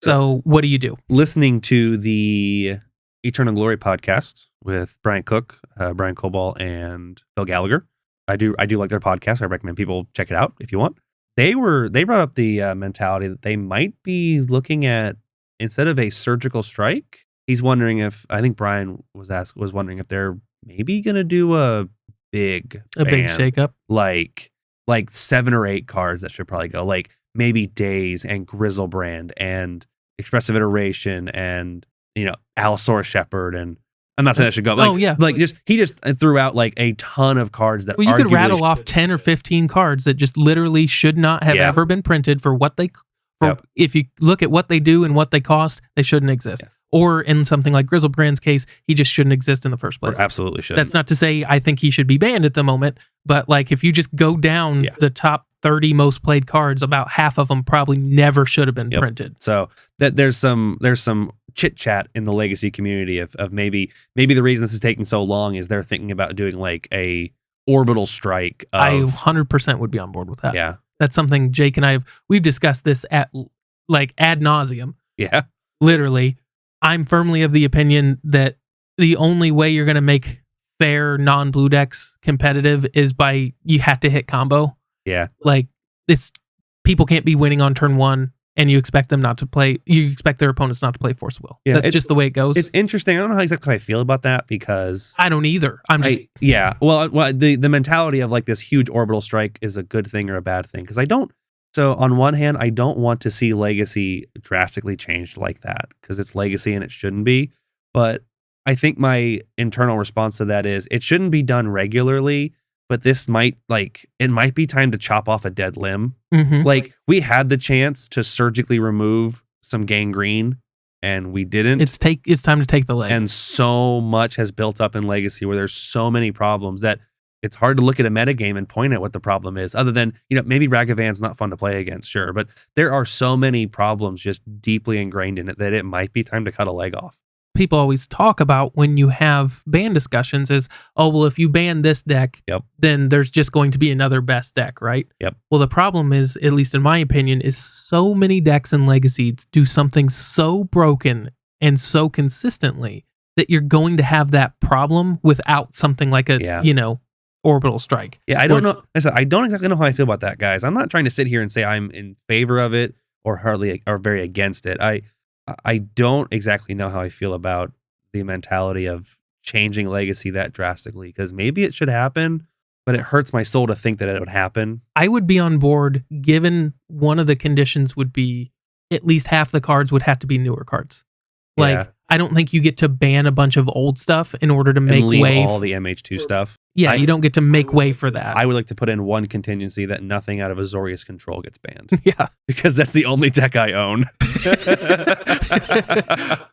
So what do you do? Listening to the Eternal Glory podcast with Brian Cook, Brian Cobalt, and Phil Gallagher. I do like their podcast. I recommend people check it out if you want. They brought up the mentality that they might be looking at, instead of a surgical strike, he's wondering if, I think Brian was wondering if they're maybe going to do a big shakeup, like 7 or 8 cards that should probably go, like maybe Daze and Grizzlebrand and Expressive Iteration and, Allosaurus Shepherd, and I'm not saying that should go. He just threw out like a ton of cards that. Well, you could rattle off 10 or 15 cards that just literally should not have ever been printed for what they. If you look at what they do and what they cost, they shouldn't exist. Yeah. Or in something like Grizzlebrand's case, he just shouldn't exist in the first place. Or absolutely should. That's not to say I think he should be banned at the moment, but like if you just go down the top 30 most played cards, about half of them probably never should have been printed. So that there's some chit chat in the Legacy community of maybe the reason this is taking so long is they're thinking about doing like a orbital strike. I 100% would be on board with that. Yeah, that's something Jake and we've discussed this at like ad nauseum. Yeah, literally. I'm firmly of the opinion that the only way you're going to make fair non-blue decks competitive is by you have to hit combo. Yeah. Like people can't be winning on turn 1 and you expect them not to play. You expect their opponents not to play Force Will. Yeah, that's just the way it goes. It's interesting. I don't know how exactly I feel about that because I don't either. Well, the mentality of like this huge orbital strike is a good thing or a bad thing because I don't. So on one hand, I don't want to see Legacy drastically changed like that because it's Legacy and it shouldn't be. But I think my internal response to that is it shouldn't be done regularly, but it might be time to chop off a dead limb. Mm-hmm. Like we had the chance to surgically remove some gangrene and we didn't. It's time to take the leg. And so much has built up in Legacy where there's so many problems that it's hard to look at a metagame and point at what the problem is, other than, maybe Ragavan's not fun to play against, sure. But there are so many problems just deeply ingrained in it that it might be time to cut a leg off. People always talk about when you have ban discussions is, if you ban this deck, then there's just going to be another best deck, right? Yep. Well, the problem is, at least in my opinion, is so many decks in Legacy do something so broken and so consistently that you're going to have that problem without something like orbital strike. Yeah, I don't know. I don't exactly know how I feel about that, guys. I'm not trying to sit here and say I'm in favor of it or very against it. I don't exactly know how I feel about the mentality of changing Legacy that drastically because maybe it should happen, but it hurts my soul to think that it would happen. I would be on board given one of the conditions would be at least half the cards would have to be newer cards. I don't think you get to ban a bunch of old stuff in order to make way all the MH2 stuff. Yeah, you don't get to make way for that. I would like to put in one contingency that nothing out of Azorius Control gets banned. Yeah. Because that's the only deck I own.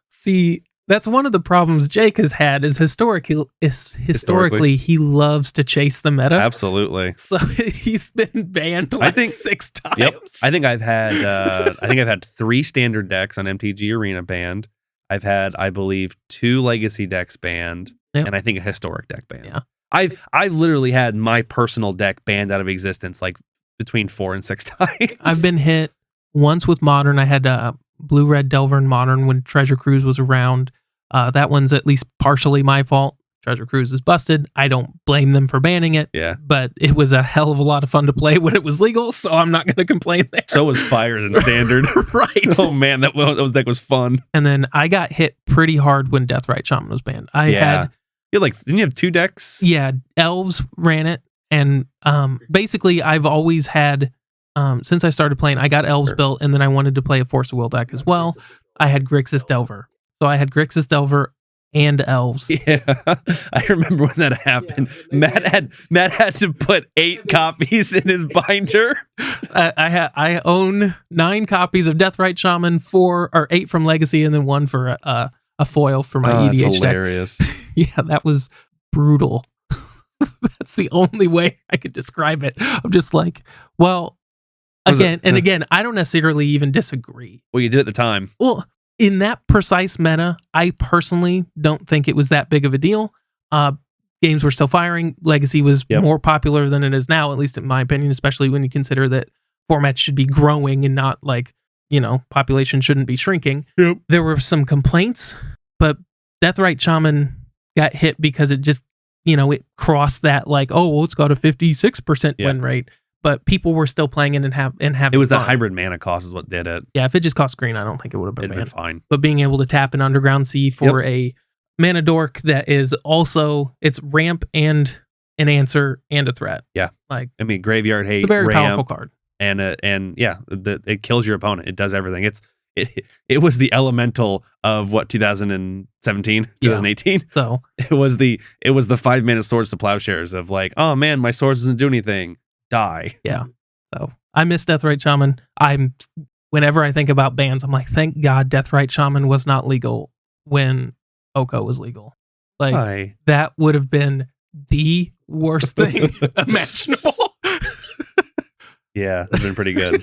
See, that's one of the problems Jake has had is historically he loves to chase the meta. Absolutely. So he's been banned 6 times. Yep. I think I've had 3 standard decks on MTG Arena banned. I've had, I believe, 2 legacy decks banned, and I think a historic deck banned. Yeah. I've literally had my personal deck banned out of existence like between 4 and 6 times. I've been hit once with Modern. I had Blue Red Delver in Modern when Treasure Cruise was around. That one's at least partially my fault. Treasure Cruise is busted. I don't blame them for banning it. Yeah. But it was a hell of a lot of fun to play when it was legal, so I'm not going to complain there. So was Fires in Standard. Right. Oh man, that deck was fun. And then I got hit pretty hard when Deathrite Shaman was banned. Didn't you have 2 decks? Yeah, Elves ran it, and basically I've always had, since I started playing, I got Elves built, and then I wanted to play a Force of Will deck as well. I had Grixis Delver. So I had Grixis Delver and Elves. Yeah, I remember when that happened. Yeah. Matt had to put 8 copies in his binder. I own 9 copies of Deathrite Shaman, 8 from Legacy, and then 1 for a foil for my EDH that's hilarious. deck. Yeah, that was brutal. That's the only way I could describe it. I'm just like, well, again, I don't necessarily even disagree. Well, you did at the time. Well, in that precise meta, I personally don't think it was that big of a deal. games were still firing. Legacy was Yep. more popular than it is now, at least in my opinion, especially when you consider that formats should be growing and not like, population shouldn't be shrinking. Yep. There were some complaints, but Deathrite Shaman got hit because it just, it crossed that like, oh, well, it's got a 56% win rate, but people were still playing it and having It was the fun. hybrid mana cost is what did it. Yeah, if it just cost green, I don't think it would have been It'd been banned. fine. But being able to tap an Underground Sea for a mana dork that is also, it's ramp and an answer and a threat. Yeah. Like, I mean, Graveyard Hate, it's a very ramp, powerful card. it kills your opponent. It does everything. It was the elemental of what 2017, 2018. So It was the 5-mana Swords to Plowshares of like, oh man, my swords doesn't do anything. Die. So I miss Deathrite Shaman. Whenever I think about bans, I'm like, thank God Deathrite Shaman was not legal when Oko was legal. Like, Hi. that would have been the worst thing imaginable. Yeah, that's been pretty good.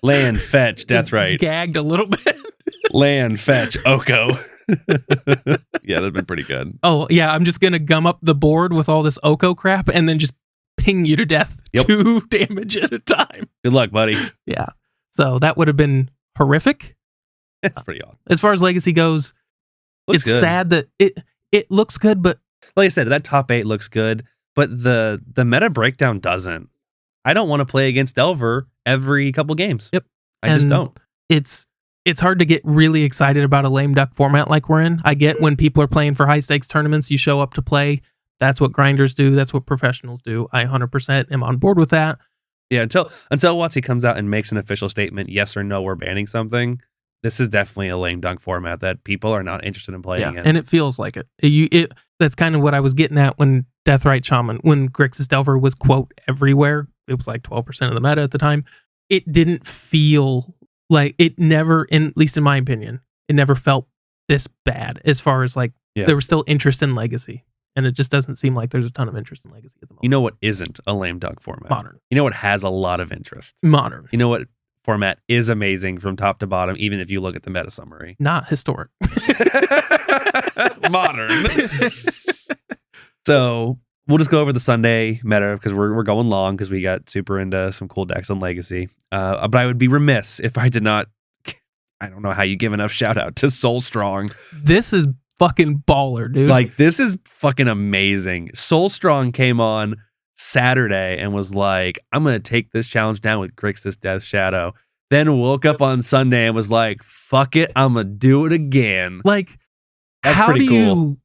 Land, fetch, Deathrite. Gagged a little bit. Land, fetch, Oko. Yeah, that's been pretty good. Oh, yeah, I'm just going to gum up the board with all this Oko crap and then just ping you to death 2 damage at a time. Good luck, buddy. Yeah. So that would have been horrific. It's pretty odd. As far as Legacy goes, Looks it's good. sad that it looks good, but Like I said, that top 8 looks good, but the meta breakdown doesn't. I don't want to play against Delver every couple games. Yep. I just And don't. It's hard to get really excited about a lame duck format like we're in. I get when people are playing for high stakes tournaments, you show up to play. That's what grinders do. That's what professionals do. I 100% am on board with that. Yeah, until WotC comes out and makes an official statement, yes or no, we're banning something. This is definitely a lame dunk format that people are not interested in playing in. And it feels like it. That's kind of what I was getting at when Deathrite Shaman, when Grixis Delver was quote everywhere. It was like 12% of the meta at the time. It didn't feel like it never, at least in my opinion, it never felt this bad as far as like there was still interest in Legacy. And it just doesn't seem like there's a ton of interest in Legacy at the moment. You know what isn't a lame dunk format? Modern. You know what has a lot of interest? Modern. You know what format is amazing from top to bottom, even if you look at the meta summary? Not historic. Modern. So we'll just go over the Sunday meta because we're going long because we got super into some cool decks on Legacy. But I would be remiss if I did not. I don't know how you give enough shout out to Soul Strong. This is fucking baller, dude. Like, this is fucking amazing. Soul Strong came on Saturday and was like, I'm going to take this challenge down with Grixis Death Shadow. Then woke up on Sunday and was like, fuck it, I'm going to do it again. Like, That's how pretty do cool. you...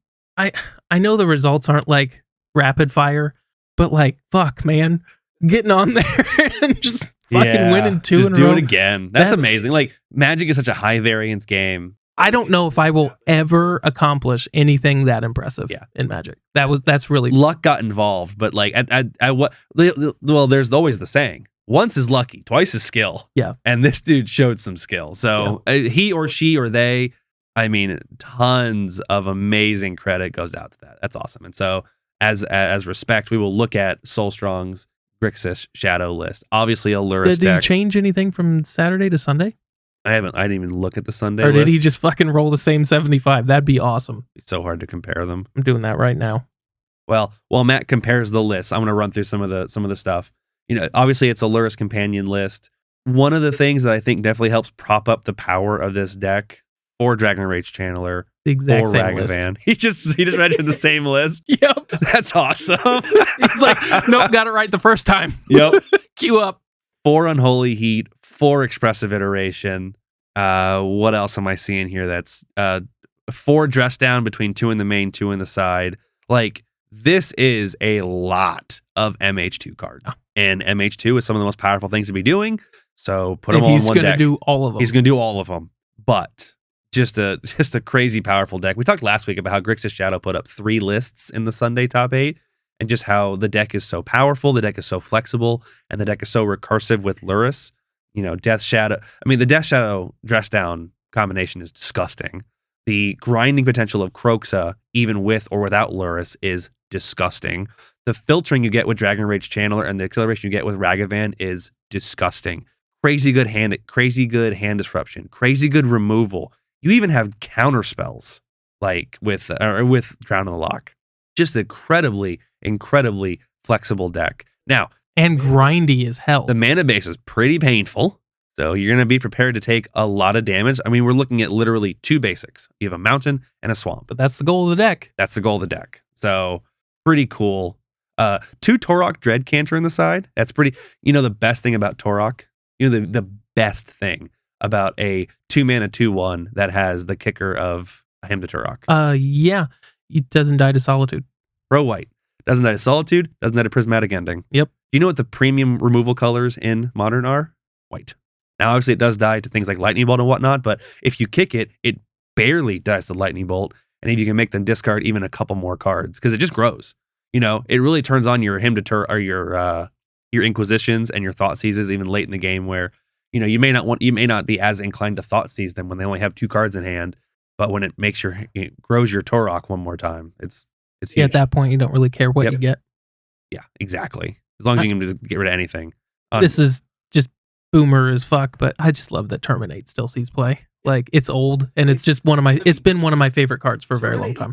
I know the results aren't like rapid fire, but like, fuck, man. Getting on there and just fucking winning 2 just in a do row. it again. That's amazing. Like, Magic is such a high variance game. I don't know if I will ever accomplish anything that impressive in Magic. That's really Luck got involved, but like there's always the saying, once is lucky, twice is skill. Yeah. And this dude showed some skill. So he or she or they, I mean, tons of amazing credit goes out to that. That's awesome. And so as respect, we will look at Soul Strong's Grixis Shadow list. Obviously a Lurrus Did he deck. change anything from Saturday to Sunday? I didn't even look at the Sunday Or did list. he just fucking roll the same 75? That'd be awesome. It's so hard to compare them. I'm doing that right now. Well, while Matt compares the list, I'm going to run through some of the stuff. You know, obviously it's a Lurrus companion list. One of the things that I think definitely helps prop up the power of this deck for Dragon Rage Channeler, The exact or same list. Ragavan. He just mentioned the same list. Yep. That's awesome. He's like, nope, got it right the first time. Yep. Queue up. 4 Unholy Heat, 4 Expressive Iteration. What else am I seeing here? That's 4 Dress Down between 2 in the main, 2 in the side. Like, this is a lot of MH2 cards. And MH2 is some of the most powerful things to be doing. So put them all in one deck. He's going to do all of them. He's going to do all of them. But just a crazy powerful deck. We talked last week about how Grixis Shadow put up 3 lists in the Sunday top 8. And just how the deck is so powerful, the deck is so flexible, and the deck is so recursive with Lurrus. You know, Death Shadow. I mean, the Death Shadow Dress Down combination is disgusting. The grinding potential of Kroxa, even with or without Lurrus, is disgusting. The filtering you get with Dragon Rage Channeler and the acceleration you get with Ragavan is disgusting. Crazy good hand disruption, crazy good removal. You even have counter spells like with Drown in the Lock. Just incredibly flexible deck. Now, And grindy as hell. the mana base is pretty painful. So you're going to be prepared to take a lot of damage. I mean, we're looking at literally 2 basics. You have a mountain and a swamp. But that's the goal of the deck. That's the goal of the deck. So pretty cool. 2 Torok Dread Canter in the side. That's pretty, the best thing about Torok, the best thing about a 2-mana 2/1 that has the kicker of Hymn to Torok. Yeah. It doesn't die to Solitude. Pro white. Doesn't die to Solitude, doesn't die to Prismatic Ending. Yep. Do you know what the premium removal colors in Modern are? White. Now, obviously, it does die to things like Lightning Bolt and whatnot, but if you kick it, it barely dies to Lightning Bolt. And if you can make them discard even a couple more cards, because it just grows. It really turns on your Hymn to or your Inquisitions and your Thought Seizes even late in the game, where you may not be as inclined to Thought Seize them when they only have 2 cards in hand, but when it grows your Torok one more time, it's huge. Yeah, at that point, you don't really care what Yep. you get. Yeah, exactly. As long as you can just get rid of anything. This is just boomer as fuck, but I just love that Terminate still sees play. Like, it's old, and it's just it's been one of my favorite cards for a very long time.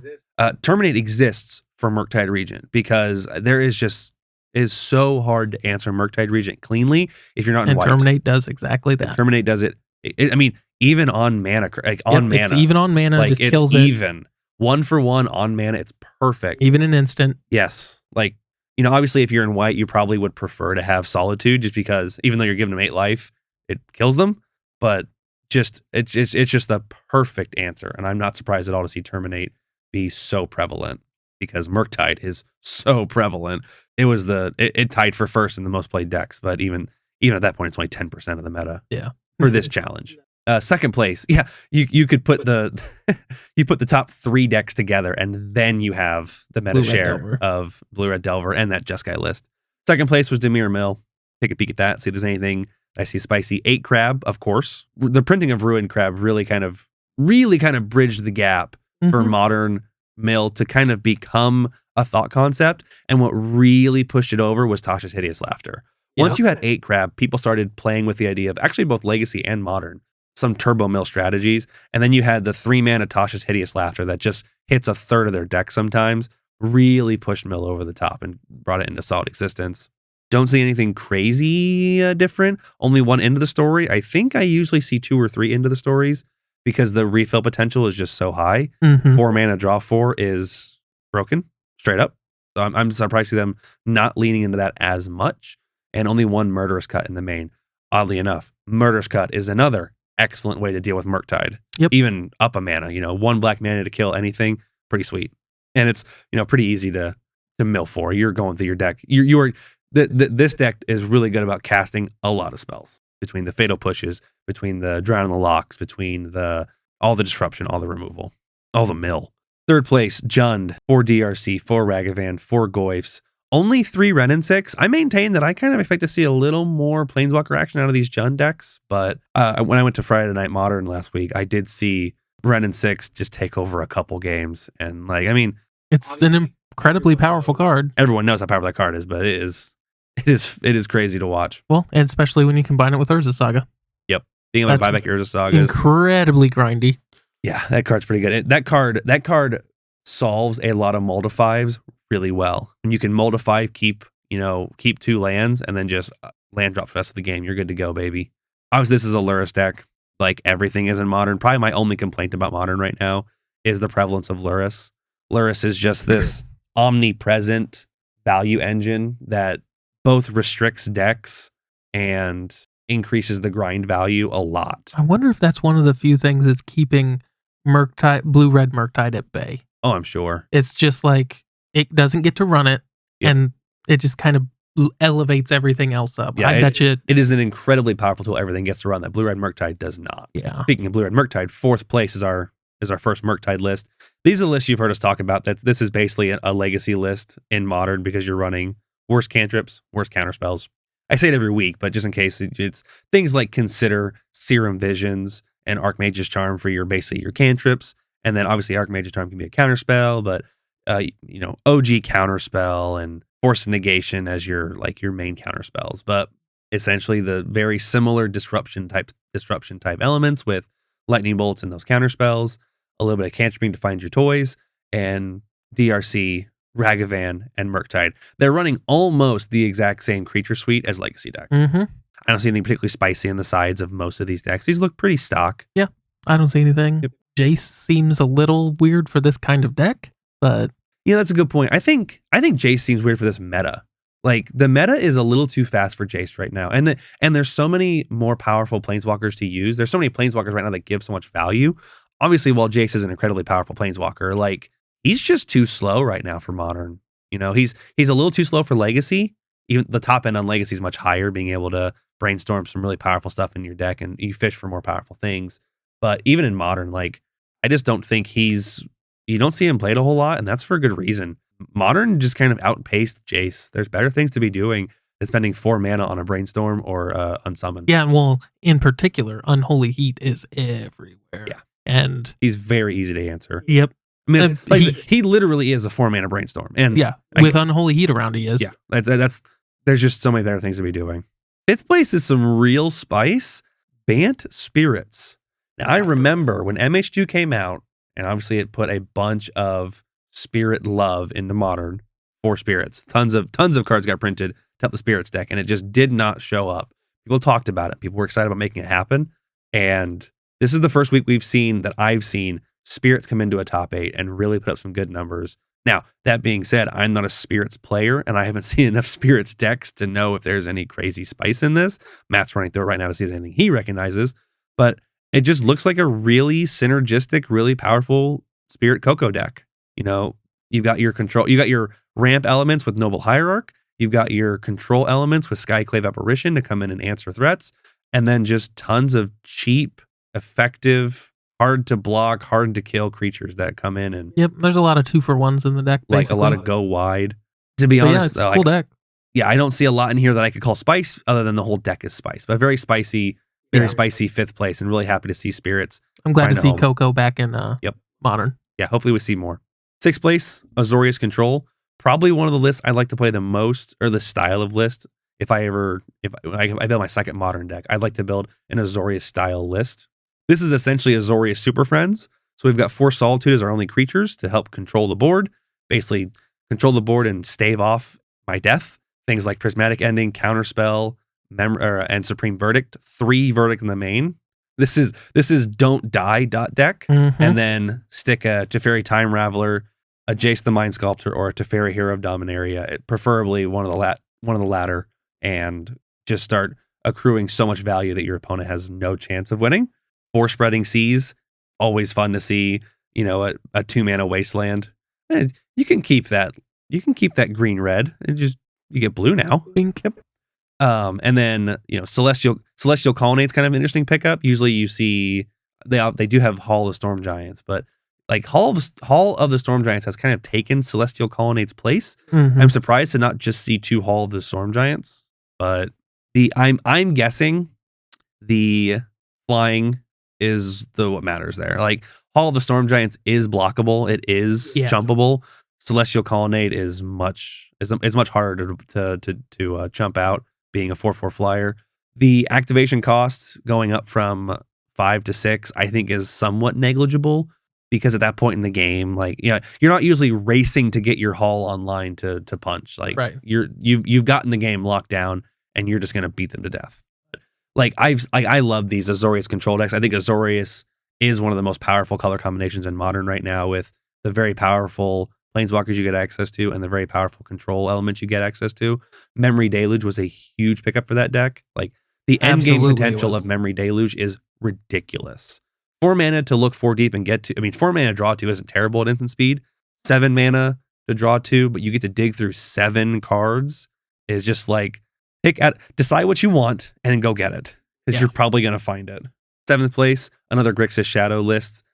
Terminate exists for Murktide Regent because there is so hard to answer Murktide Regent cleanly if you're not in And white. Terminate does exactly that. Terminate does it. I mean, even on mana, mana, It's even on mana, like just it's kills it. even 1-for-1 on mana. It's perfect. Even an instant. Yes, like obviously, if you're in white, you probably would prefer to have Solitude, just because even though you're giving them 8 life, it kills them. But it's just the perfect answer, and I'm not surprised at all to see Terminate be so prevalent because Murktide is so prevalent. It tied for first in the most played decks, but even at that point, it's only 10% of the meta. Yeah. For this challenge. Second place, you could put the top 3 decks together, and then you have the meta Blue-Red share Delver. of Blue-Red Delver and that Jeskai list. Second place was Dimir Mill. Take a peek at that, see if there's anything. I see spicy 8 Crab, of course. The printing of Ruined Crab really kind of bridged the gap for Mhm. Modern Mill to kind of become a thought concept. And what really pushed it over was Tasha's Hideous Laughter. Once you had 8 Crab, people started playing with the idea of actually both Legacy and Modern, some Turbo Mill strategies. And then you had the 3-mana Tasha's Hideous Laughter that just hits a third of their deck sometimes, really pushed Mill over the top and brought it into solid existence. Don't see anything crazy different. Only one end of the story. I think I usually see 2 or 3 end of the stories because the refill potential is just so high. Mhm. 4 mana draw 4 is broken, straight up. So I'm surprised to see them not leaning into that as much. And only 1 Murderous Cut in the main. Oddly enough, Murderous Cut is another excellent way to deal with Murktide. Yep. Even up a mana, 1 black mana to kill anything, pretty sweet. And it's, pretty easy to mill for. You're going through your deck. This deck is really good about casting a lot of spells between the Fatal Pushes, between the Drown in the Locks, between all the disruption, all the removal, all the mill. Third place, Jund, 4 DRC, 4 Ragavan, 4 Goyfs, only 3 Ren and 6. I maintain that I kind of expect to see a little more Planeswalker action out of these Jund decks, but when I went to Friday Night Modern last week, I did see Ren and 6 just take over a couple games, and It's an incredibly powerful card. everyone knows how powerful that card is, but it is crazy to watch. Well, and especially when you combine it with Urza Saga. Being able to buy That's back Urza Saga is Incredibly grindy. yeah, that card's pretty good. That card solves a lot of Mold-a-Fives really well. When you can Mold-a-Five, keep 2 lands, and then just land drop for the rest of the game, you're good to go, baby. Obviously, this is a Lurrus deck, like everything is in Modern. Probably my only complaint about Modern right now is the prevalence of Lurrus. Lurrus is just this omnipresent value engine that both restricts decks and increases the grind value a lot. I wonder if that's one of the few things that's keeping blue-red Murktide at bay. Oh, I'm sure. It's just like it doesn't get to run it, Yep. and it just kind of elevates everything else up. Yeah, I bet you. It is an incredibly powerful tool. Everything gets to run that Blue-Red Murktide does not. Yeah. Speaking of Blue-Red Murktide, 4th place is our first Murktide list. These are the lists you've heard us talk about. This is basically a legacy list in Modern because you're running worst cantrips, worst counterspells. I say it every week, but just in case, it's things like Consider, Serum Visions, and Archmage's Charm for your cantrips. And then obviously Archmage's Charm can be a counterspell, but OG counterspell and Force Negation as your main counterspells. But essentially the very similar disruption type elements with lightning bolts and those counterspells, a little bit of cantripping to find your toys, and DRC Ragavan, and Murktide. They're running almost the exact same creature suite as Legacy decks. Mm-hmm. I don't see anything particularly spicy on the sides of most of these decks. These look pretty stock. Yeah, I don't see anything. Yep. Jace seems a little weird for this kind of deck, but Yeah, that's a good point. I think Jace seems weird for this meta. Like, the meta is a little too fast for Jace right now. And there's so many more powerful planeswalkers to use. There's so many planeswalkers right now that give so much value. Obviously, while Jace is an incredibly powerful planeswalker, like, he's just too slow right now for Modern. You know, he's a little too slow for Legacy. Even the top end on Legacy is much higher, being able to brainstorm some really powerful stuff in your deck, and you fish for more powerful things. But even in Modern, like, I just don't think you don't see him played a whole lot, and that's for a good reason. Modern just kind of outpaced Jace. There's better things to be doing than spending 4 mana on a brainstorm or unsummon. yeah, and well, in particular, Unholy Heat is everywhere. Yeah. And He's very easy to answer. yep. I mean, he literally is a 4 mana brainstorm. And Yeah. With Unholy Heat around, he is. yeah, there's just so many better things to be doing. 5th place is some real spice. Bant Spirits. Now, I remember when MH2 came out, and obviously it put a bunch of spirit love into Modern for spirits. Tons of cards got printed to help the spirits deck, and it just did not show up. People talked about it. People were excited about making it happen. And this is the first week I've seen spirits come into a top 8 and really put up some good numbers. Now, that being said, I'm not a spirits player, and I haven't seen enough spirits decks to know if there's any crazy spice in this. Matt's running through it right now to see if there's anything he recognizes, but it just looks like a really synergistic, really powerful Spirit Coco deck. You know, you got your ramp elements with Noble Hierarch, you've got your control elements with Skyclave Apparition to come in and answer threats, and then just tons of cheap, effective, hard to block, hard to kill creatures that come in and Yep, there's a lot of 2-for-1s in the deck. like basically. a lot of go wide. To be But honest, yeah, it's a cool deck. I don't see a lot in here that I could call spice other than the whole deck is spice, but very spicy 5th place, and really happy to see spirits. I'm glad to find a see home. Coco back in Modern. Yeah, hopefully we see more. 6th place, Azorius Control. Probably one of the lists I like to play the most, or the style of list. If I build my second Modern deck, I'd like to build an Azorius style list. This is essentially Azorius Super Friends. So we've got 4 Solitude as our only creatures to help control the board. Basically, control the board and stave off my death. Things like Prismatic Ending, Counterspell, and Supreme Verdict. 3 Verdict in the main. This is Don't Die deck. Mm-hmm. And then stick a Teferi Time Raveler, a Jace the Mind Sculptor, or a Teferi Hero of Dominaria. Preferably one of the latter, and just start accruing so much value that your opponent has no chance of winning. 4 Spreading Seas, always fun to see. You know, a 2-mana Wasteland. You can keep that. You can keep that green red, and you get blue now. Pink. Yep. And then, you know, Celestial Colonnade's kind of an interesting pickup. Usually you see they do have Hall of Storm Giants, but like Hall of the Storm Giants has kind of taken Celestial Colonnade's place. Mm-hmm. I'm surprised to not just see 2 Hall of the Storm Giants, but I'm guessing the flying is what matters there. Like, Hall of the Storm Giants is blockable, it is jumpable. Celestial Colonnade is much harder to jump out, being a 4/4 flyer. The activation cost going up from 5 to 6, I think, is somewhat negligible, because at that point in the game, like, you're not usually racing to get your Hall online to punch. Like, right. You've gotten the game locked down, and you're just gonna beat them to death. Like, I love these Azorius control decks. I think Azorius is one of the most powerful color combinations in Modern right now, with the very powerful Planeswalkers you get access to and the very powerful control elements you get access to. Memory Deluge was a huge pickup for that deck. Like, the end game potential of Memory Deluge is ridiculous. 4 mana to look 4 deep and get to. I mean, 4 mana to draw 2 isn't terrible at instant speed. 7 mana to draw 2, but you get to dig through 7 cards. Is just like, decide what you want and then go get it, because you're probably going to find it. 7th place, another Grixis Shadow list.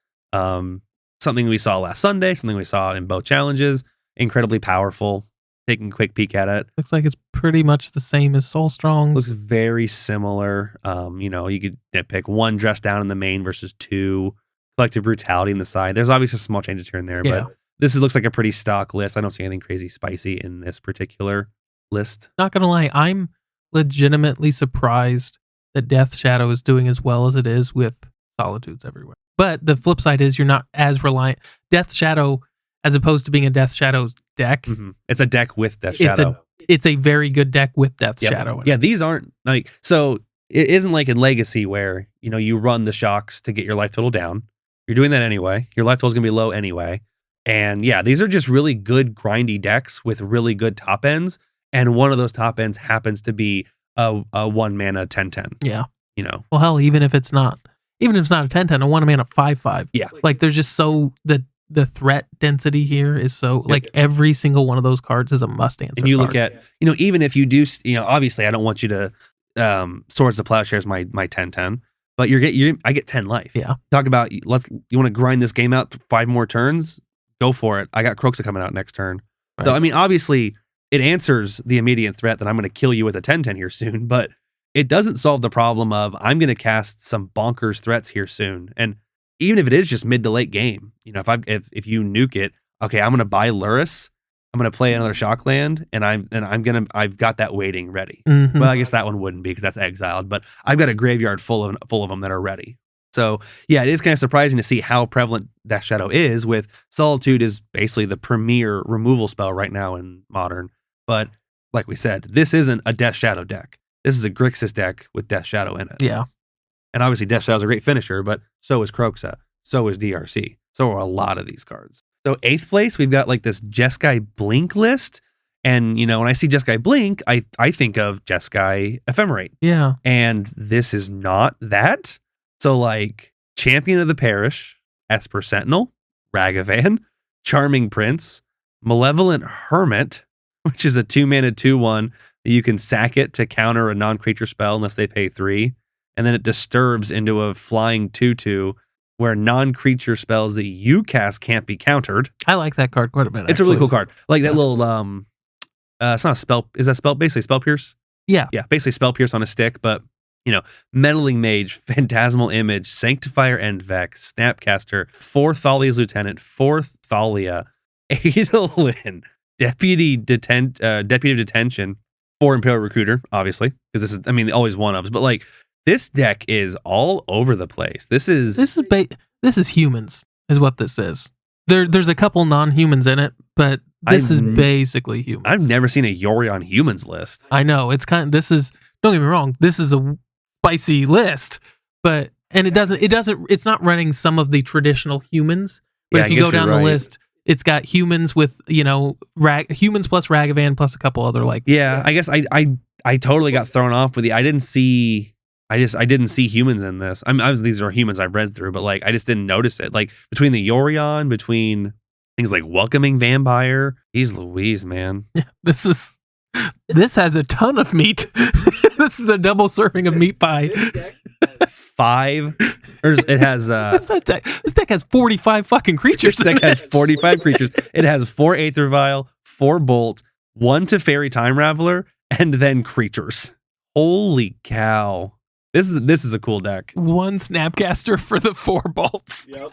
Something we saw last Sunday, something we saw in both challenges. Incredibly powerful. Taking a quick peek at it. Looks like it's pretty much the same as Soul Strong's. Looks very similar. You could pick 1 dress down in the main versus 2 Collective Brutality in the side. There's obviously some small changes here and there, but this looks like a pretty stock list. I don't see anything crazy spicy in this particular list. Not gonna lie, I'm legitimately surprised that Death Shadow is doing as well as it is with Solitudes everywhere. But the flip side is you're not as reliant. Death Shadow as opposed to being a Death Shadow deck. Mm-hmm. It's a deck with Death Shadow. It's a very good deck with Death Shadow. Yeah, these aren't like, so it isn't like in Legacy where, you know, you run the shocks to get your life total down. You're doing that anyway. Your life total is going to be low anyway. And yeah, these are just really good grindy decks with really good top ends. And one of those top ends happens to be a 1 mana 10/10. Yeah. You know. Well, hell, even if it's not a 10/10, a 1 mana 5/5. Yeah. Like there's just the threat density here is so like every single one of those cards is a must answer. And you look at, you know, even if you do, you know, obviously I don't want you to Swords of Plowshares my 10/10, but I get 10 life. Yeah. Talk about you want to grind this game out 5 more turns? Go for it. I got Croxa coming out next turn. Right. So I mean, obviously it answers the immediate threat that I'm going to kill you with a 10/10 here soon, but it doesn't solve the problem of I'm going to cast some bonkers threats here soon. And even if it is just mid to late game, you know, if you nuke it, okay, I'm going to buy Luris, I'm going to play another Shockland, and I've got that waiting ready. Mm-hmm. Well, I guess that one wouldn't be because that's exiled, but I've got a graveyard full of them that are ready. So yeah, it is kind of surprising to see how prevalent Death Shadow is. With Solitude is basically the premier removal spell right now in Modern. But like we said, this isn't a Death Shadow deck. This is a Grixis deck with Death Shadow in it. Yeah. And obviously Death Shadow is a great finisher, but so is Croxa. So is DRC. So are a lot of these cards. So 8th place, we've got like this Jeskai Blink list. And, you know, when I see Jeskai Blink, I think of Jeskai Ephemerate. Yeah. And this is not that. So like Champion of the Parish, Esper Sentinel, Ragavan, Charming Prince, Malevolent Hermit, which is a 2-mana 2/1 that you can sack it to counter a non-creature spell unless they pay 3. And then it disturbs into a flying 2/2 where non-creature spells that you cast can't be countered. I like that card quite a bit. It's a really cool card. Like that little it's not a spell. Is that spell basically Spell Pierce? Yeah. Yeah, basically Spell Pierce on a stick, but you know, Meddling Mage, Phantasmal Image, Sanctifier End Vex, Snapcaster, 4 Thalia's Lieutenant, 4 Thalia, Adolin, Deputy of Detention, 4 Imperial Recruiter, obviously, because this is, I mean, always one-ups, but like, this deck is all over the place. This is humans, is what this is. There's a couple non-humans in it, but this is basically humans. I've never seen a Yorion humans list. I know, it's don't get me wrong, this is a spicy list, but it's not running some of the traditional humans, but if you go down the list, it's got humans with, you know, humans plus Ragavan plus a couple other like. Yeah, I guess I totally got thrown off with the I didn't see humans in this. These are humans I've read through, but like I just didn't notice it. Like between the Yorion, between things like Welcoming Vampire, geez Louise, man. Yeah, this has a ton of meat. This is a double serving of meat pie. 5, or it has this deck has 45 fucking creatures. This deck has 45 creatures. It has 4 Aether Vial, 4 Bolt, 1 Teferi Time Raveler, and then creatures. Holy cow. This is a cool deck. 1 Snapcaster for the 4 bolts. Yep.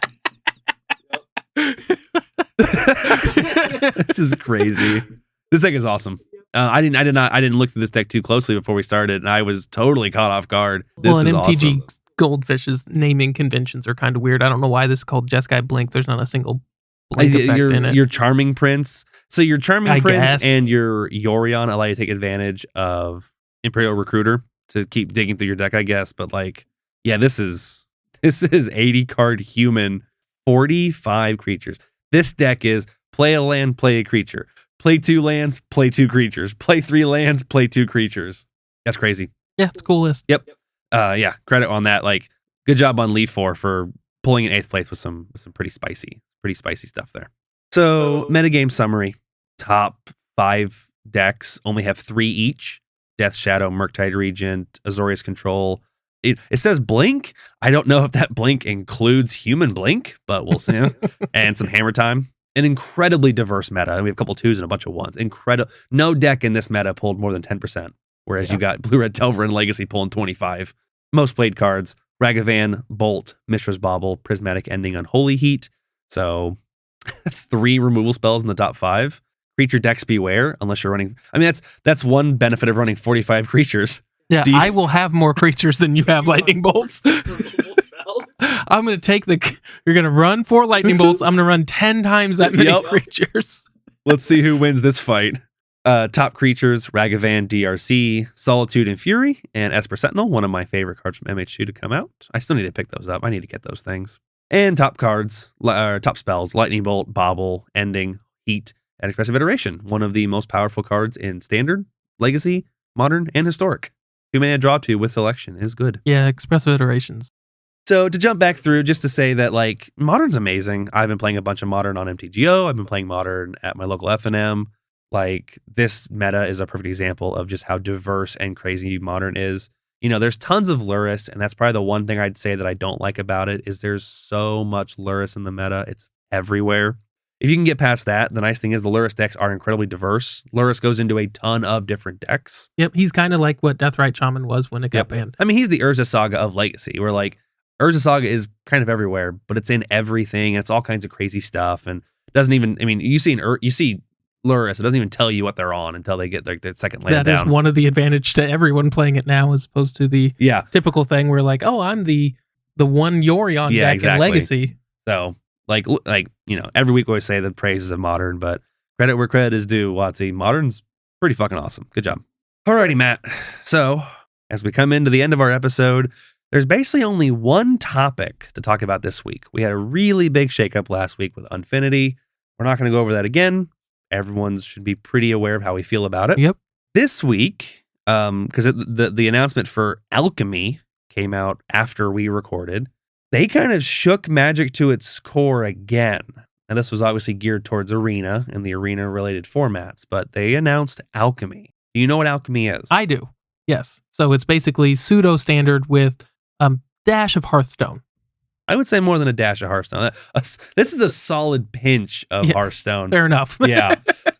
This is crazy. This deck is awesome. I didn't look through this deck too closely before we started, and I was totally caught off guard. This is MTG awesome. Goldfish's naming conventions are kind of weird. I don't know why this is called Jeskai Blink. There's not a single blink effect in it. Your Charming Prince. So your Charming Prince and your Yorion allow you to take advantage of Imperial Recruiter to keep digging through your deck, I guess. But like, yeah, this is 80 card human, 45 creatures. This deck is play a land, play a creature. Play 2 lands, play 2 creatures. Play 3 lands, play 2 creatures. That's crazy. Yeah, it's a cool list. Yep. Yeah, credit on that. Like, good job on Leaf 4 for pulling in 8th place with some pretty spicy stuff there. So, metagame summary. Top 5 decks only have 3 each. Death Shadow, Murktide Regent, Azorius Control. It says Blink. I don't know if that Blink includes Human Blink, but we'll see. And some Hammer Time. An incredibly diverse meta. We have a couple 2s and a bunch of 1s. No deck in this meta pulled more than 10%, whereas you got Blue Red Delver and Legacy pulling 25. Most played cards: Ragavan, Bolt, Mishra's Bauble, Prismatic Ending, Unholy Heat. So 3 removal spells in the top 5. Creature decks beware, unless you're running. I mean, that's one benefit of running 45 creatures. Yeah, I will have more creatures than you have lightning bolts. I'm going to take you're going to run 4 lightning bolts. I'm going to run 10 times that many Yep. creatures. Let's see who wins this fight. Top creatures, Ragavan, DRC, Solitude and Fury, and Esper Sentinel, one of my favorite cards from MH2 to come out. I still need to pick those up. I need to get those things. And top cards, top spells, Lightning Bolt, Bobble, Ending, Heat, and Expressive Iteration, one of the most powerful cards in Standard, Legacy, Modern, and Historic. 2-mana draw 2 with selection is good. Yeah, expressive iterations. So to jump back through, just to say that like Modern's amazing. I've been playing a bunch of Modern on MTGO. I've been playing Modern at my local FNM. Like this meta is a perfect example of just how diverse and crazy Modern is. You know, there's tons of Lurrus, and that's probably the one thing I'd say that I don't like about it is there's so much Lurrus in the meta. It's everywhere. If you can get past that, the nice thing is the Lurrus decks are incredibly diverse. Lurrus goes into a ton of different decks. Yep, he's kind of like what Deathrite Shaman was when it got banned. I mean, he's the Urza Saga of Legacy, where like Urza Saga is kind of everywhere, but it's in everything. And it's all kinds of crazy stuff, and doesn't even. I mean, you see Lurrus, it doesn't even tell you what they're on until they get like their second land down. That is one of the advantage to everyone playing it now, as opposed to the typical thing where like, oh, I'm the one Yorion deck in Legacy. So like you know, every week we always say the praises of Modern, but credit where credit is due. Watsy, Modern's pretty fucking awesome. Good job. Alrighty, Matt. So as we come into the end of our episode, there's basically only one topic to talk about this week. We had a really big shakeup last week with Unfinity. We're not going to go over that again. Everyone should be pretty aware of how we feel about it. Yep. This week, because the announcement for Alchemy came out after we recorded, they kind of shook Magic to its core again. And this was obviously geared towards Arena and the Arena-related formats, but they announced Alchemy. Do you know what Alchemy is? I do. Yes. So it's basically pseudo-standard with a dash of Hearthstone. I would say more than a dash of Hearthstone. This is a solid pinch of Hearthstone. Fair enough. Yeah.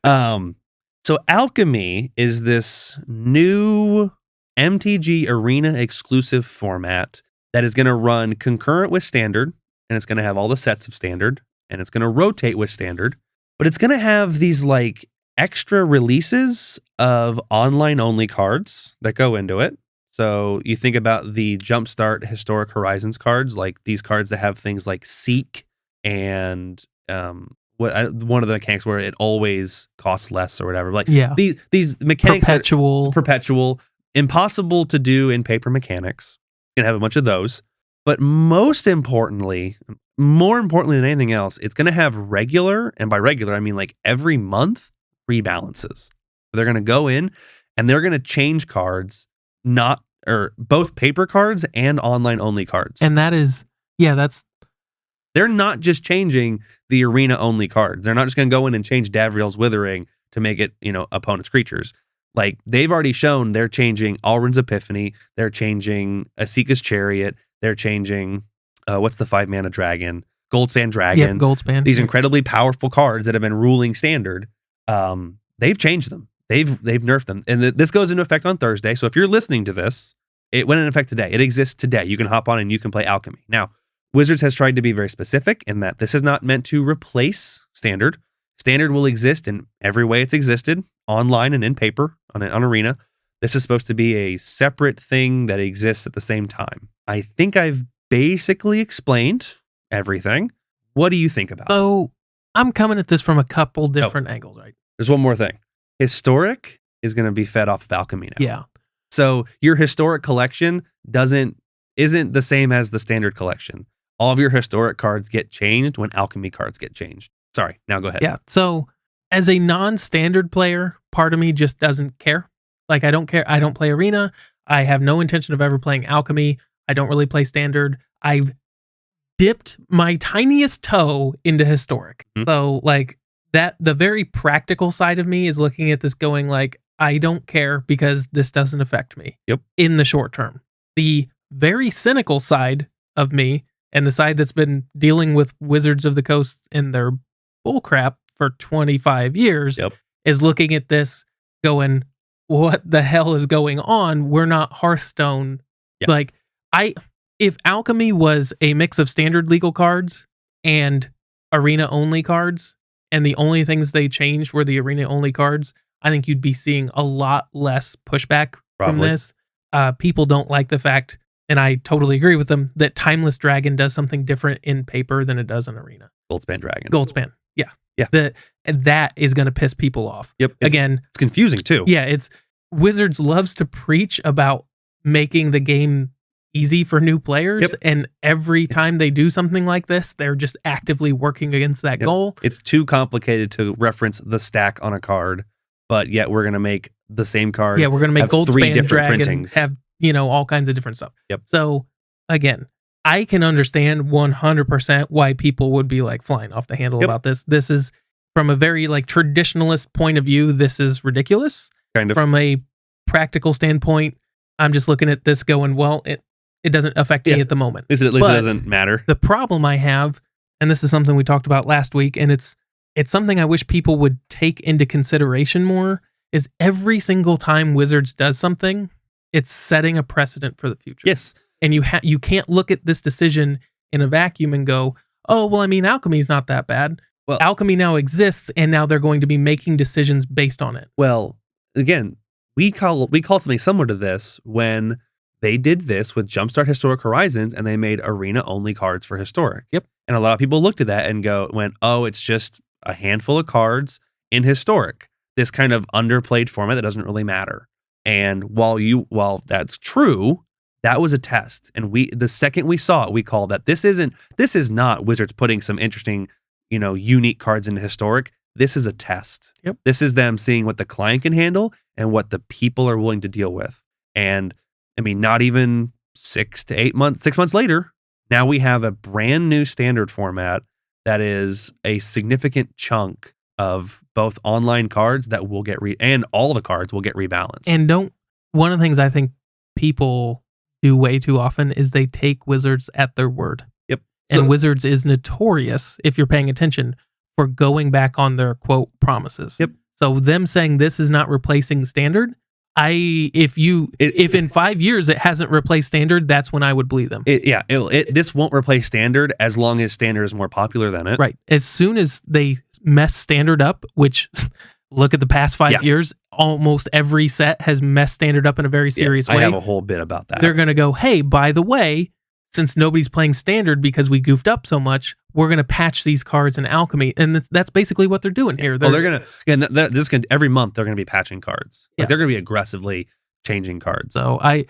So Alchemy is this new MTG Arena exclusive format that is going to run concurrent with Standard, and it's going to have all the sets of Standard, and it's going to rotate with Standard, but it's going to have these like extra releases of online only cards that go into it. So you think about the Jumpstart Historic Horizons cards, like these cards that have things like Seek and one of the mechanics where it always costs less or whatever. Like these mechanics, perpetual, impossible to do in paper mechanics. You're gonna have a bunch of those, but more importantly than anything else, it's gonna have regular, and by regular I mean like every month rebalances. They're gonna go in and they're gonna change cards. Both paper cards and online only cards. And they're not just changing the arena only cards. They're not just going to go in and change Davriel's Withering to make it, opponent's creatures. Like they've already shown they're changing Alrund's Epiphany. They're changing Asika's Chariot. They're changing, what's the 5-mana dragon? Goldspan Dragon. Yep, Goldspan. These incredibly powerful cards that have been ruling Standard. They've changed them. They've nerfed them. And this goes into effect on Thursday. So if you're listening to this, it went into effect today. It exists today. You can hop on and you can play Alchemy. Now, Wizards has tried to be very specific in that this is not meant to replace Standard. Standard will exist in every way it's existed, online and in paper, on Arena. This is supposed to be a separate thing that exists at the same time. I think I've basically explained everything. What do you think about it? So I'm coming at this from a couple different angles, right? There's one more thing. Historic is going to be fed off of Alchemy now. Yeah. So your historic collection isn't the same as the Standard collection. All of your historic cards get changed when Alchemy cards get changed. Sorry, now go ahead. Yeah. So as a non-Standard player, part of me just doesn't care. Like I don't care. I don't play Arena. I have no intention of ever playing Alchemy. I don't really play Standard. I've dipped my tiniest toe into Historic. Mm-hmm. So like that, the very practical side of me is looking at this going like, I don't care because this doesn't affect me in the short term. The very cynical side of me, and the side that's been dealing with Wizards of the Coast and their bullcrap for 25 years, is looking at this going, what the hell is going on? We're not Hearthstone. Like, if Alchemy was a mix of Standard legal cards and Arena only cards, and the only things they changed were the Arena only cards, I think you'd be seeing a lot less pushback from this. People don't like the fact, and I totally agree with them, that Timeless Dragon does something different in paper than it does in Arena. Goldspan Dragon. Goldspan, yeah. Yeah. That is going to piss people off. Yep. Again, it's confusing too. Yeah, it's Wizards loves to preach about making the game easy for new players, and every time they do something like this, they're just actively working against that goal. It's too complicated to reference the stack on a card, but yet we're going to make the same card. Yeah, we're going to make Goldspan 3 different Dragon printings. Have, all kinds of different stuff. Yep. So again, I can understand 100% why people would be like flying off the handle about this. This is, from a very like traditionalist point of view, this is ridiculous. Kind of. From a practical standpoint, I'm just looking at this going, well, it doesn't affect me at the moment. At least it doesn't matter. The problem I have, and this is something we talked about last week, and it's something I wish people would take into consideration more, is every single time Wizards does something, it's setting a precedent for the future. Yes. And you can't look at this decision in a vacuum and go, oh, well, I mean, Alchemy's not that bad. Well, Alchemy now exists, and now they're going to be making decisions based on it. Well, again, we call something similar to this when they did this with Jumpstart Historic Horizons, and they made arena-only cards for Historic. Yep. And a lot of people looked at that and went, oh, it's just a handful of cards in Historic. This kind of underplayed format that doesn't really matter. And while that's true, that was a test. And the second we saw it, we called that this is not Wizards putting some interesting, unique cards into Historic. This is a test. Yep. This is them seeing what the client can handle and what the people are willing to deal with. And I mean, not even 6 months later, now we have a brand new standard format that is a significant chunk of both online cards that will get and all the cards will get rebalanced. And one of the things I think people do way too often is they take Wizards at their word. Yep. And Wizards is notorious, if you're paying attention, for going back on their quote promises. Yep. So them saying this is not replacing standard, if in 5 years it hasn't replaced standard, that's when I would believe them. This won't replace standard as long as standard is more popular than it. Right. As soon as they mess standard up, which look at the past 5 years, almost every set has messed standard up in a very serious way. I have a whole bit about that. They're going to go, hey, by the way, since nobody's playing standard because we goofed up so much, we're going to patch these cards in Alchemy. And that's basically what they're doing here. They're going to, every month they're going to be patching cards. Like they're going to be aggressively changing cards. So I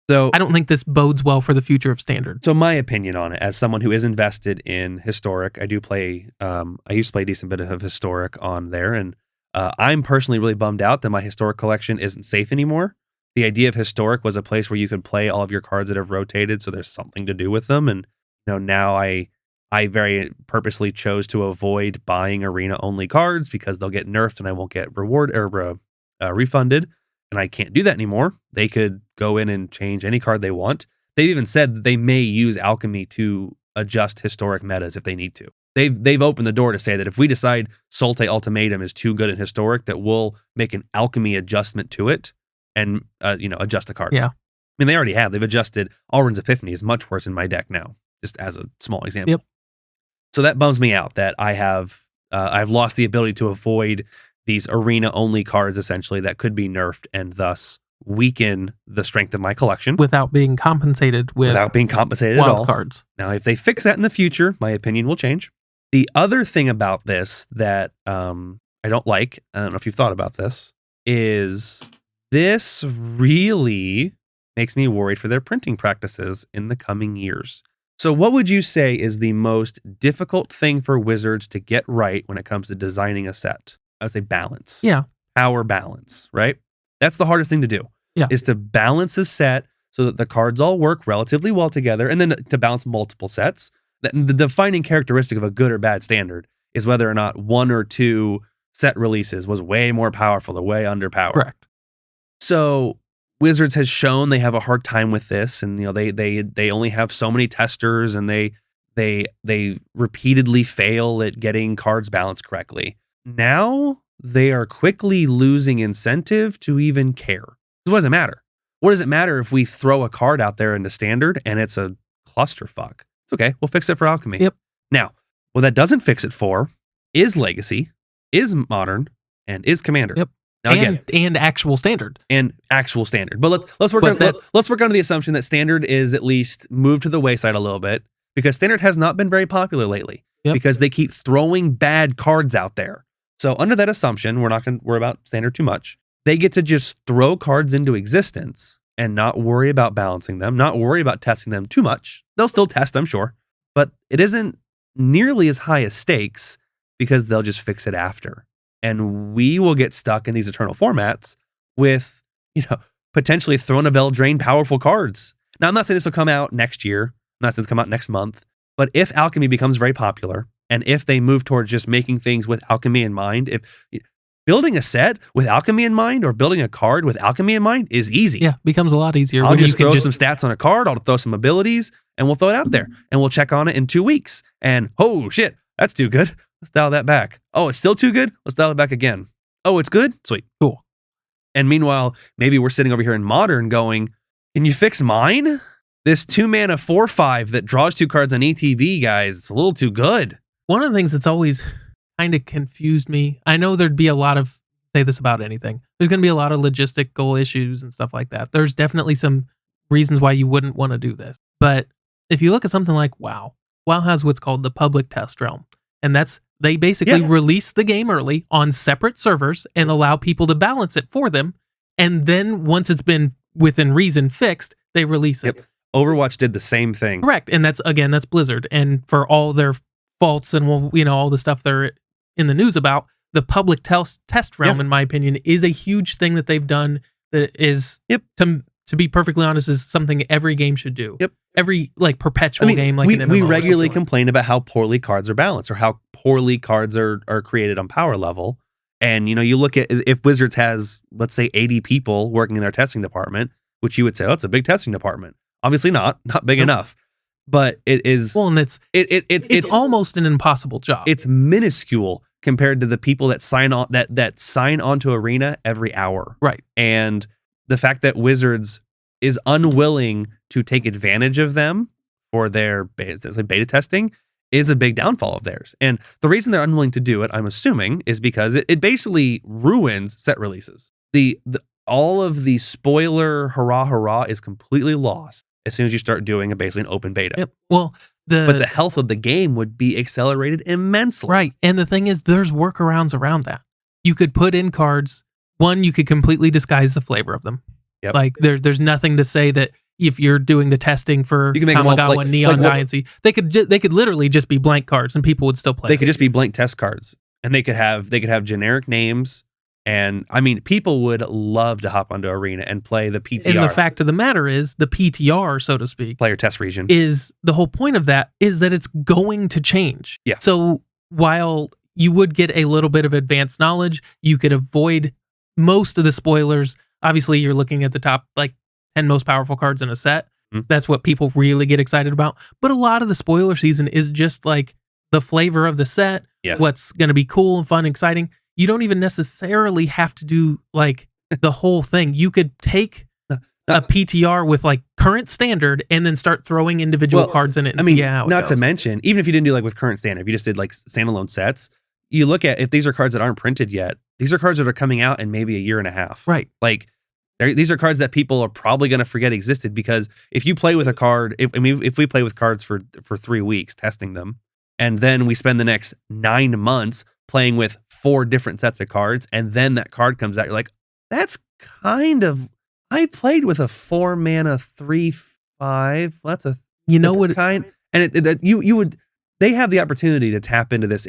don't think this bodes well for the future of standard. So my opinion on it, as someone who is invested in Historic, I do play, I used to play a decent bit of Historic on there. And I'm personally really bummed out that my Historic collection isn't safe anymore. The idea of Historic was a place where you could play all of your cards that have rotated, so there's something to do with them. And now I very purposely chose to avoid buying arena-only cards because they'll get nerfed and I won't get refunded. And I can't do that anymore. They could go in and change any card they want. They've even said that they may use Alchemy to adjust Historic metas if they need to. They've opened the door to say that if we decide Solte Ultimatum is too good in Historic, that we'll make an Alchemy adjustment to it and adjust a card. Yeah. I mean, they already have. They've adjusted Alrund's Epiphany is much worse in my deck now, just as a small example. Yep. So that bums me out that I've lost the ability to avoid these arena-only cards, essentially, that could be nerfed and thus weaken the strength of my collection. Without being compensated at all. Cards. Now, if they fix that in the future, my opinion will change. The other thing about this that I don't like, I don't know if you've thought about this, is this really makes me worried for their printing practices in the coming years. So what would you say is the most difficult thing for Wizards to get right when it comes to designing a set? I would say balance. Yeah. Power balance, right? That's the hardest thing to do. Yeah. Is to balance a set so that the cards all work relatively well together, and then to balance multiple sets. The defining characteristic of a good or bad standard is whether or not 1 or 2 set releases was way more powerful or way underpowered. Correct. So Wizards has shown they have a hard time with this, and they only have so many testers, and they repeatedly fail at getting cards balanced correctly. Now they are quickly losing incentive to even care. What does it matter? What does it matter if we throw a card out there into standard and it's a clusterfuck? It's okay. We'll fix it for Alchemy. Yep. Now, what that doesn't fix it for is Legacy, is Modern, and is Commander. Yep. Now again, and actual standard. But let's work under the assumption that standard is at least moved to the wayside a little bit, because standard has not been very popular lately because they keep throwing bad cards out there. So under that assumption, we're not going to worry about standard too much. They get to just throw cards into existence and not worry about balancing them, not worry about testing them too much. They'll still test, I'm sure, but it isn't nearly as high as stakes because they'll just fix it after. And we will get stuck in these eternal formats with, potentially Throne of Eldraine powerful cards. Now, I'm not saying this will come out next year. I'm not saying it's come out next month. But if Alchemy becomes very popular, and if they move towards just making things with Alchemy in mind, if building a set with Alchemy in mind or building a card with Alchemy in mind is easy. Yeah, becomes a lot easier. I'll just throw some stats on a card. I'll throw some abilities, and we'll throw it out there. And we'll check on it in 2 weeks. And, oh, shit, that's too good. Let's dial that back. Oh, it's still too good? Let's dial it back again. Oh, it's good? Sweet. Cool. And meanwhile, maybe we're sitting over here in Modern going, can you fix mine? This 2-mana 4/5 that draws 2 cards on ETB, guys, is a little too good. One of the things that's always kind of confused me, I know there'd be a lot of, say this about anything, there's going to be a lot of logistical issues and stuff like that. There's definitely some reasons why you wouldn't want to do this. But if you look at something like WoW has what's called the public test realm. And they basically release the game early on separate servers and allow people to balance it for them. And then once it's been within reason fixed, they release it. Yep. Overwatch did the same thing. Correct. And that's Blizzard. And for all their faults and all the stuff they're in the news about, the public test realm, in my opinion, is a huge thing that they've done that is, to be perfectly honest, is something every game should do. Yep. Every perpetual game like an MMO. We regularly complain about how poorly cards are balanced or how poorly cards are created on power level. And, you look at if Wizards has, let's say, 80 people working in their testing department, which you would say, oh, it's a big testing department. Obviously not big enough. But it is. Well, and it's almost an impossible job. It's minuscule compared to the people that sign on that sign onto Arena every hour. Right. And the fact that Wizards is unwilling to take advantage of them for their beta testing is a big downfall of theirs. And the reason they're unwilling to do it, I'm assuming, is because it basically ruins set releases. All of the spoiler hurrah is completely lost as soon as you start doing basically an open beta. Yep. Well, but the health of the game would be accelerated immensely. Right. And the thing is, there's workarounds around that. You could put in cards. One, you could completely disguise the flavor of them. Yep. Like there's nothing to say that if you're doing the testing for Kamigawa and Neon Dynasty, they could literally just be blank cards and people would still play. They could just be blank test cards, and they could have generic names. And I mean, people would love to hop onto Arena and play the PTR. And the fact of the matter is, the PTR, so to speak, player test region, is the whole point of that is that it's going to change. Yeah. So while you would get a little bit of advanced knowledge, you could avoid most of the spoilers. Obviously, you're looking at the top 10 most powerful cards in a set. Mm-hmm. That's what people really get excited about. But a lot of the spoiler season is just the flavor of the set, what's going to be cool and fun, exciting. You don't even necessarily have to do the whole thing. You could take a PTR with current standard and then start throwing individual cards in it and see how it goes. To mention, even if you didn't do with current standard, if you just did standalone sets, you look at if these are cards that aren't printed yet, these are cards that are coming out in maybe a year and a half. Right. These are cards that people are probably going to forget existed, because if you play with a card, if we play with cards for 3 weeks testing them, and then we spend the next 9 months playing with 4 different sets of cards, and then that card comes out, you're like, that's kind of, I played with a 4-mana 3/5. That's they have the opportunity to tap into this.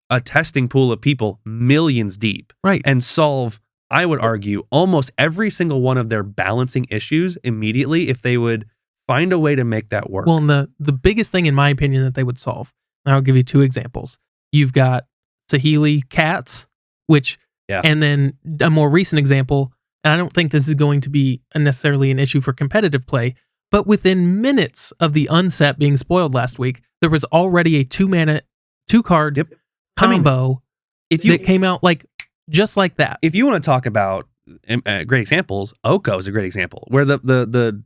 A testing pool of people millions deep, right, and solve, I would argue, almost every single one of their balancing issues immediately if they would find a way to make that work. Well, and the biggest thing, in my opinion, that they would solve, and I'll give you 2 examples. You've got Saheeli Cats, and then a more recent example, and I don't think this is going to be necessarily an issue for competitive play, but within minutes of the unset being spoiled last week, there was already a 2-mana, 2-card combo that came out just like that. If you want to talk about great examples, Oko is a great example, where the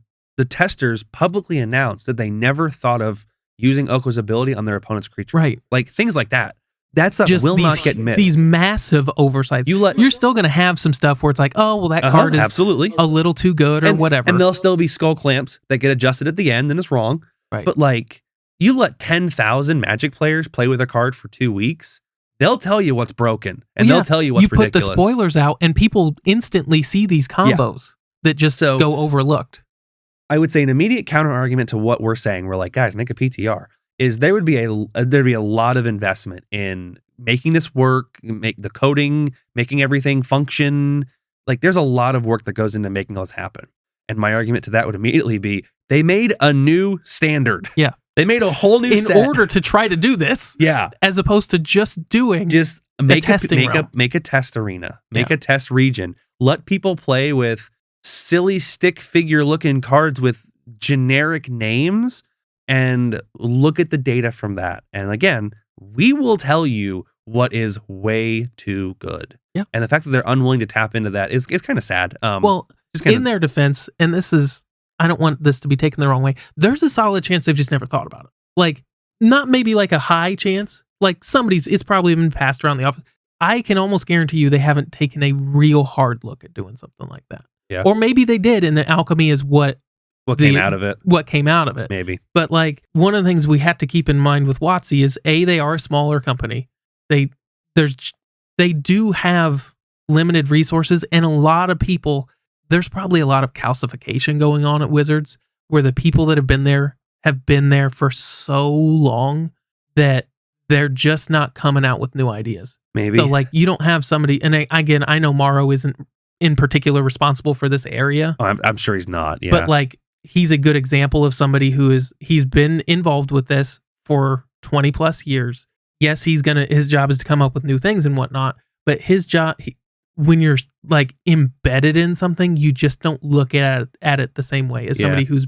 testers publicly announced that they never thought of using Oko's ability on their opponent's creature. Right. Things like that. that stuff will not get missed. These massive oversights. You're still going to have some stuff where it's like, oh, well, that card is absolutely a little too good or whatever. And there'll still be skull clamps that get adjusted at the end and it's wrong. Right. But like, you let 10,000 Magic players play with a card for 2 weeks, they'll tell you what's broken and they'll tell you what's ridiculous. You put the spoilers out and people instantly see these combos that just go overlooked. I would say an immediate counter argument to what we're saying, we're like, guys, make a PTR, is there'd be a lot of investment in making this work, make the coding, making everything function. Like there's a lot of work that goes into making all this happen. And my argument to that would immediately be they made a new standard. Yeah. They made a whole new set. In order to try to do this. Yeah. As opposed to just make a a test arena, make a test region, let people play with silly stick figure looking cards with generic names and look at the data from that. And again, we will tell you what is way too good. Yeah. And the fact that they're unwilling to tap into that is kind of sad. In their defense, and I don't want this to be taken the wrong way, there's a solid chance they've just never thought about it. Like, not maybe like a high chance, like it's probably been passed around the office. I can almost guarantee you they haven't taken a real hard look at doing something like that. Yeah. Or maybe they did, and the alchemy is what came out of it. What came out of it. Maybe. But like, one of the things we have to keep in mind with WotC is they are a smaller company. They do have limited resources, and a lot of people, there's probably a lot of calcification going on at Wizards where the people that have been there for so long that they're just not coming out with new ideas. Maybe. So like, you don't have somebody, and I know Morrow isn't in particular responsible for this area. Oh, I'm sure he's not. Yeah. But like, he's a good example of somebody he's been involved with this for 20 plus years. Yes, his job is to come up with new things and whatnot, but his job, when you're like embedded in something, you just don't look at it the same way as somebody who's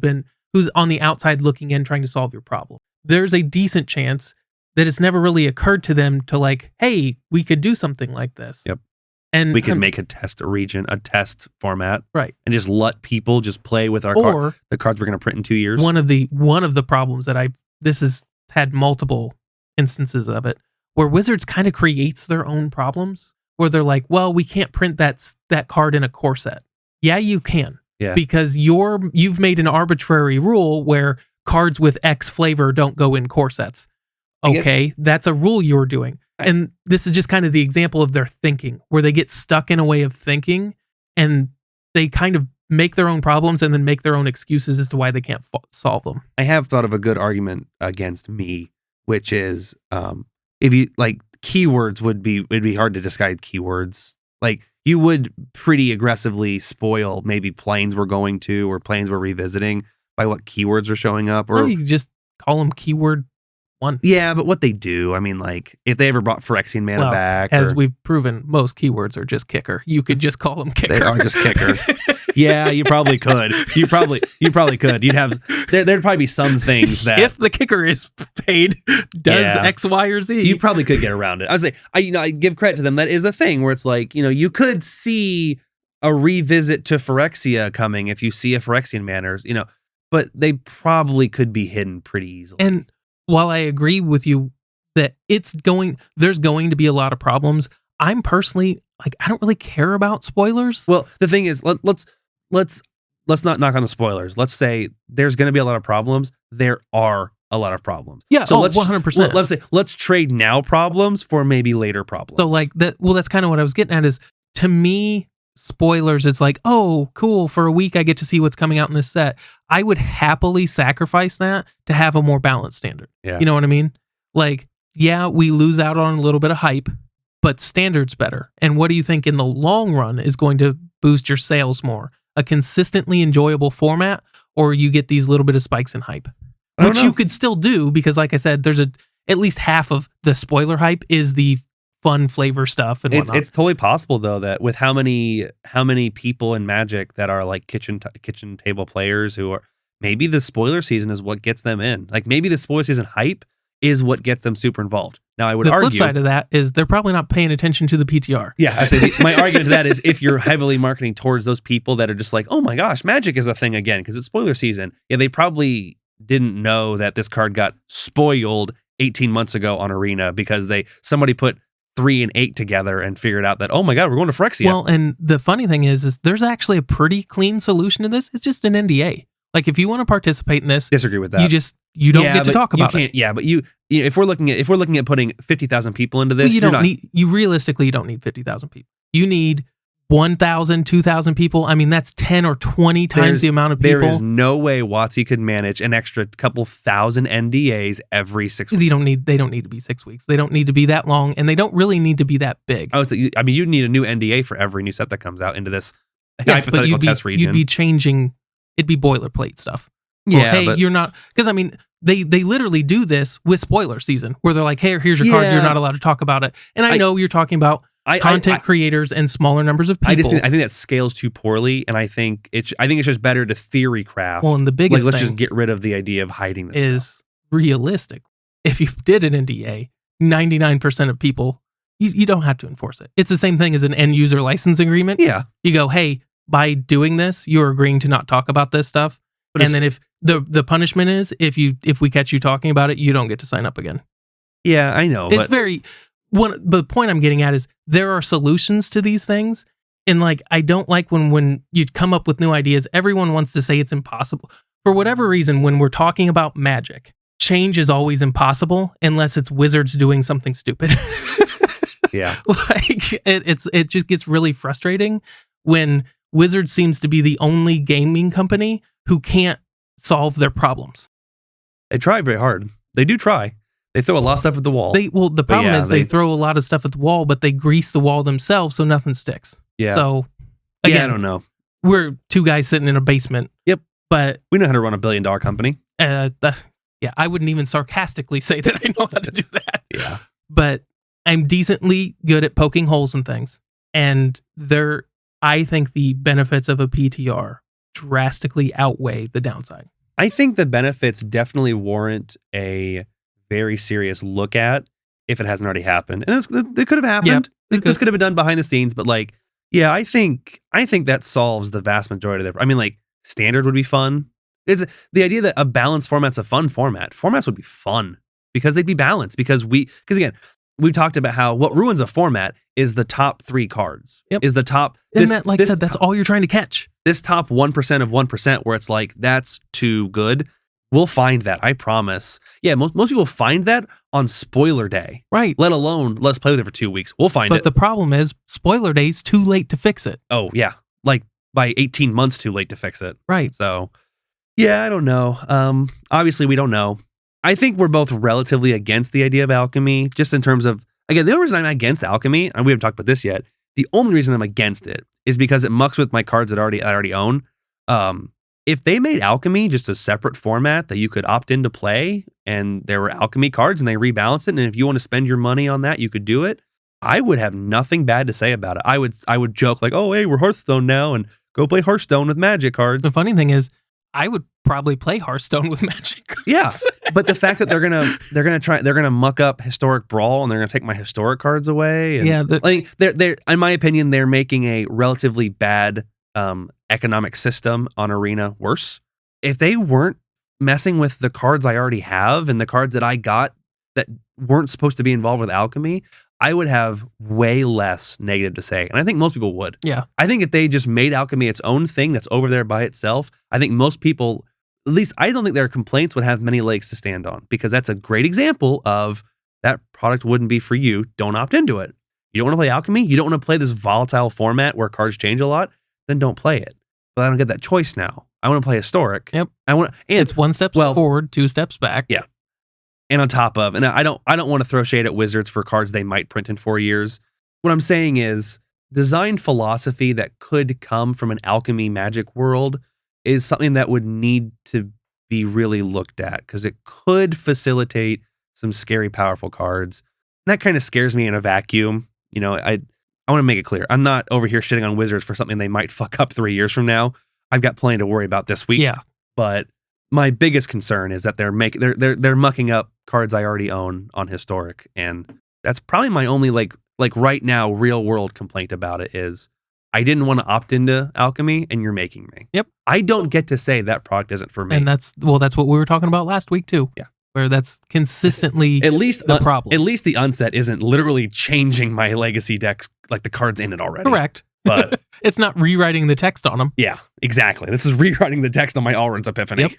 on the outside looking in, trying to solve your problem. There's a decent chance that it's never really occurred to them to like, hey, we could do something like this. Yep. And we could make a test region, a test format, right, and just let people just play with our the cards we're going to print in 2 years. One of the problems that this has had multiple instances of it, where Wizards kind of creates their own problems, where they're like, well, we can't print that card in a core set. Yeah, you can. Yeah. Because you've made an arbitrary rule where cards with X flavor don't go in core sets. Okay, that's a rule you're doing. And this is just kind of the example of their thinking, where they get stuck in a way of thinking and they kind of make their own problems and then make their own excuses as to why they can't solve them. I have thought of a good argument against me, which is if you like, keywords would be hard to disguise keywords. Like, you would pretty aggressively spoil maybe planes we're going to or planes we're revisiting by what keywords are showing up. Or you just call them keyword one. Yeah, but what they do, I mean, like, if they ever brought Phyrexian Mana back. As we've proven, most keywords are just kicker. You could just call them kicker. They are just kicker. Yeah, you probably could. You probably could. You'd have there'd probably be some things that if the kicker is paid, does X, Y, or Z. You probably could get around it. I would say, I give credit to them. That is a thing where it's like, you could see a revisit to Phyrexia coming if you see a Phyrexian Manor, but they probably could be hidden pretty easily. And while I agree with you that there's going to be a lot of problems, I'm personally like, I don't really care about spoilers. Well, the thing is, let's not knock on the spoilers. Let's say there's going to be a lot of problems. There are a lot of problems. Yeah. So 100%. Let's say, let's trade now problems for maybe later problems. So like that. Well, that's kind of what I was getting at is, to me, spoilers, it's like, oh, cool, for a week I get to see what's coming out in this set. I would happily sacrifice that to have a more balanced standard. Yeah. You know what I mean? Like, yeah, we lose out on a little bit of hype, but standard's better. And what do you think in the long run is going to boost your sales more? A consistently enjoyable format, or you get these little bit of spikes in hype? Which you could still do, because like I said, there's at least half of the spoiler hype is the fun flavor stuff and whatnot. It's totally possible though that with how many people in Magic that are like kitchen table players who are, maybe the spoiler season is what gets them in. Like, maybe the spoiler season hype is what gets them super involved. Now, I would argue the flip side of that is they're probably not paying attention to the PTR. Yeah, I say my argument to that is, if you're heavily marketing towards those people that are just like, oh my gosh, Magic is a thing again because it's spoiler season. Yeah, they probably didn't know that this card got spoiled 18 months ago on Arena because somebody put 3 and 8 together and figured out that, oh my God, we're going to Phyrexia. Well, and the funny thing is there's actually a pretty clean solution to this. It's just an NDA. Like if you want to participate in this, disagree with that. You don't get to talk about it. Yeah, but if we're looking at putting 50,000 people into this, you realistically don't need 50,000 people. You need 1,000, 2,000 people. I mean, that's 10 or 20 times the amount of people. There is no way WotC could manage an extra couple thousand NDAs every 6 weeks. They don't need to be 6 weeks. They don't need to be that long, and they don't really need to be that big. I would say, you'd need a new NDA for every new set that comes out into this hypothetical test region. You'd be changing. It'd be boilerplate stuff. Yeah, you're not, because I mean, they literally do this with spoiler season, where they're like, hey, here's your card. You're not allowed to talk about it. And I know you're talking about content creators and smaller numbers of people. I think that scales too poorly, and I think it's just better to theory craft. Well, and the biggest let's thing just get rid of the idea of hiding this is stuff. Realistic. If you did an NDA, 99% of people, you don't have to enforce it. It's the same thing as an end user license agreement. Yeah. You go, hey, by doing this, you're agreeing to not talk about this stuff. And then if the punishment is if we catch you talking about it, you don't get to sign up again. Yeah, I know. It's the point I'm getting at is there are solutions to these things. And like, I don't like when you come up with new ideas, everyone wants to say it's impossible. For whatever reason, when we're talking about Magic, change is always impossible unless it's Wizards doing something stupid. Yeah. Like it just gets really frustrating when Wizards seems to be the only gaming company who can't solve their problems. They try very hard. They do try. They throw a lot of stuff at the wall. The problem is they throw a lot of stuff at the wall, but they grease the wall themselves so nothing sticks. Yeah. So again, I don't know. We're two guys sitting in a basement. Yep. But we know how to run $1 billion company. I wouldn't even sarcastically say that I know how to do that. Yeah. But I'm decently good at poking holes in things. And I think the benefits of a PTR drastically outweigh the downside. I think the benefits definitely warrant a very serious look at if it hasn't already happened. And it could have happened. This could have been done behind the scenes, but like, yeah, I think that solves the vast majority of standard would be fun. It's the idea that a balanced format's a fun format. Formats would be fun because they'd be balanced because again, we've talked about how what ruins a format is the top 3 cards. Yep. Is the top. And I said, that's all you're trying to catch. This top 1% of 1% where it's like, that's too good. We'll find that, I promise. Yeah, most people find that on spoiler day. Right. Let alone, let's play with it for 2 weeks. We'll find it. But the problem is, spoiler day's too late to fix it. Oh, yeah. Like, by 18 months too late to fix it. Right. So, yeah, I don't know. Obviously, we don't know. I think we're both relatively against the idea of alchemy, just in terms of, again, the only reason I'm against alchemy, and we haven't talked about this yet, the only reason I'm against it is because it mucks with my cards that I already own. If they made alchemy just a separate format that you could opt in to play, and there were alchemy cards and they rebalanced it, and if you want to spend your money on that, you could do it, I would have nothing bad to say about it. I would joke like, oh, hey, we're Hearthstone now, and go play Hearthstone with Magic cards. The funny thing is, I would probably play Hearthstone with Magic cards. Yeah, but the fact that they're gonna muck up Historic Brawl and they're gonna take my Historic cards away. And they're in my opinion, they're making a relatively bad economic system on Arena worse. If they weren't messing with the cards I already have and the cards that I got that weren't supposed to be involved with alchemy, I would have way less negative to say. And I think most people would. Yeah. I think if they just made alchemy its own thing that's over there by itself, I think most people, at least I don't think their complaints would have many legs to stand on, because that's a great example of that product wouldn't be for you. Don't opt into it. You don't want to play alchemy? You don't want to play this volatile format where cards change a lot? Then don't play it. But I don't get that choice now. I want to play Historic. Yep. It's 1 step forward, 2 steps back. Yeah. And on top of, and I don't want to throw shade at Wizards for cards they might print in 4 years. What I'm saying is, design philosophy that could come from an alchemy Magic world is something that would need to be really looked at, because it could facilitate some scary, powerful cards. And that kind of scares me in a vacuum. You know, I want to make it clear, I'm not over here shitting on Wizards for something they might fuck up 3 years from now. I've got plenty to worry about this week. Yeah. But my biggest concern is that they're mucking up cards I already own on Historic, and that's probably my only like right now real world complaint about it is I didn't want to opt into alchemy, and you're making me. Yep. I don't get to say that product isn't for me. And that's what we were talking about last week too. Yeah. where that's consistently At least the problem. At least the unset isn't literally changing my legacy decks, like the cards in it already. Correct. But it's not rewriting the text on them. yeah, exactly. This is rewriting the text on my Alrund's Epiphany. Yep.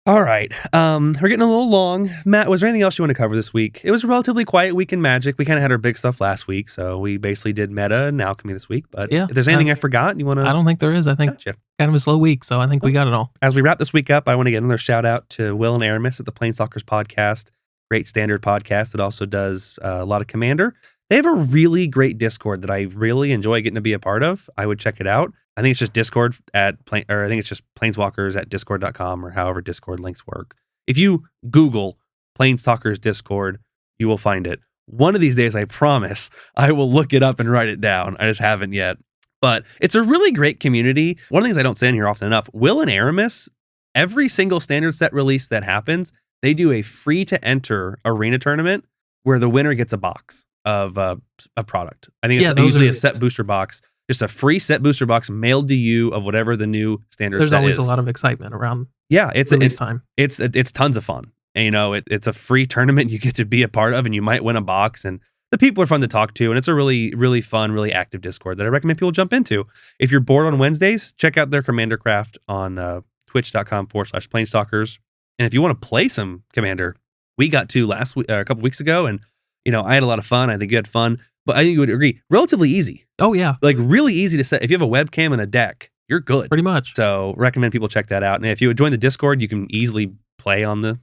All right. We're getting a little long. Matt, was there anything else you want to cover this week? It was a relatively quiet week in Magic. We kind of had our big stuff last week, so we basically did Meta and Alchemy this week. But Yeah, if there's anything I forgot, you want to... I don't think there is. I think Gotcha. kind of a slow week, so I think we got it all. As we wrap this week up, I want to get another shout out to Will and Aramis at the Planestalkers podcast. Great standard podcast that also does a lot of Commander. They have a really great Discord that I really enjoy getting to be a part of. I would check it out. I think it's just Discord I think it's just Planeswalkers at discord.com or however Discord links work. If you Google Planestalkers Discord, you will find it. One of these days, I promise, I will look it up and write it down. I just haven't yet. But it's a really great community. One of the things I don't say in here often enough, Will and Aramis, every single standard set release that happens, they do a free to enter arena tournament where the winner gets a box of a product. I think it's usually a set booster box, just a free set booster box mailed to you of whatever the new standard set is. There's always a lot of excitement around. Yeah, it's time. It's tons of fun. And, it's a free tournament you get to be a part of, and you might win a box. And the people are fun to talk to, and it's a really, really fun, really active Discord that I recommend people jump into. If you're bored on Wednesdays, check out their Commander Craft on twitch.com/Planestalkers. And if you want to play some Commander, we got to last week, a couple weeks ago, and I had a lot of fun. I think you had fun, but I think you would agree, relatively easy. Oh yeah, like really easy to set. If you have a webcam and a deck, you're good. Pretty much. So recommend people check that out. And if you would join the Discord, you can easily play on the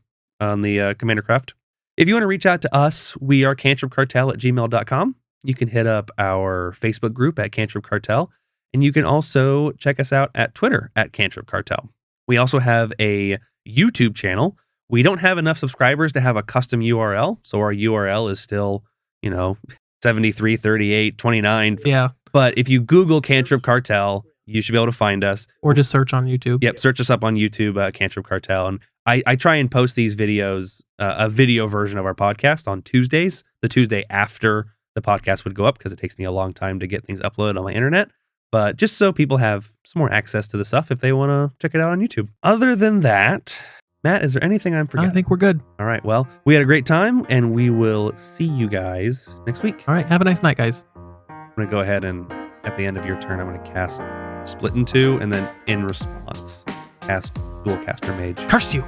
Commander Craft. If you want to reach out to us, we are cantripcartel@gmail.com. You can hit up our Facebook group at Cantrip Cartel, and you can also check us out at Twitter at Cantrip Cartel. We also have a YouTube channel. We don't have enough subscribers to have a custom URL, so our URL is still, 733829. Yeah. But if you Google Cantrip Cartel, you should be able to find us. Or just search on YouTube. Yep, search us up on YouTube, Cantrip Cartel. And I try and post these videos, a video version of our podcast on Tuesdays, the Tuesday after the podcast would go up, because it takes me a long time to get things uploaded on my internet. But just so people have some more access to the stuff if they want to check it out on YouTube. Other than that, Matt, is there anything I'm forgetting? I think we're good. All right, well, we had a great time, and we will see you guys next week. All right, have a nice night, guys. I'm going to go ahead and at the end of your turn, I'm going to cast Split in Two, and then in response, cast Dual Caster Mage. Curse you.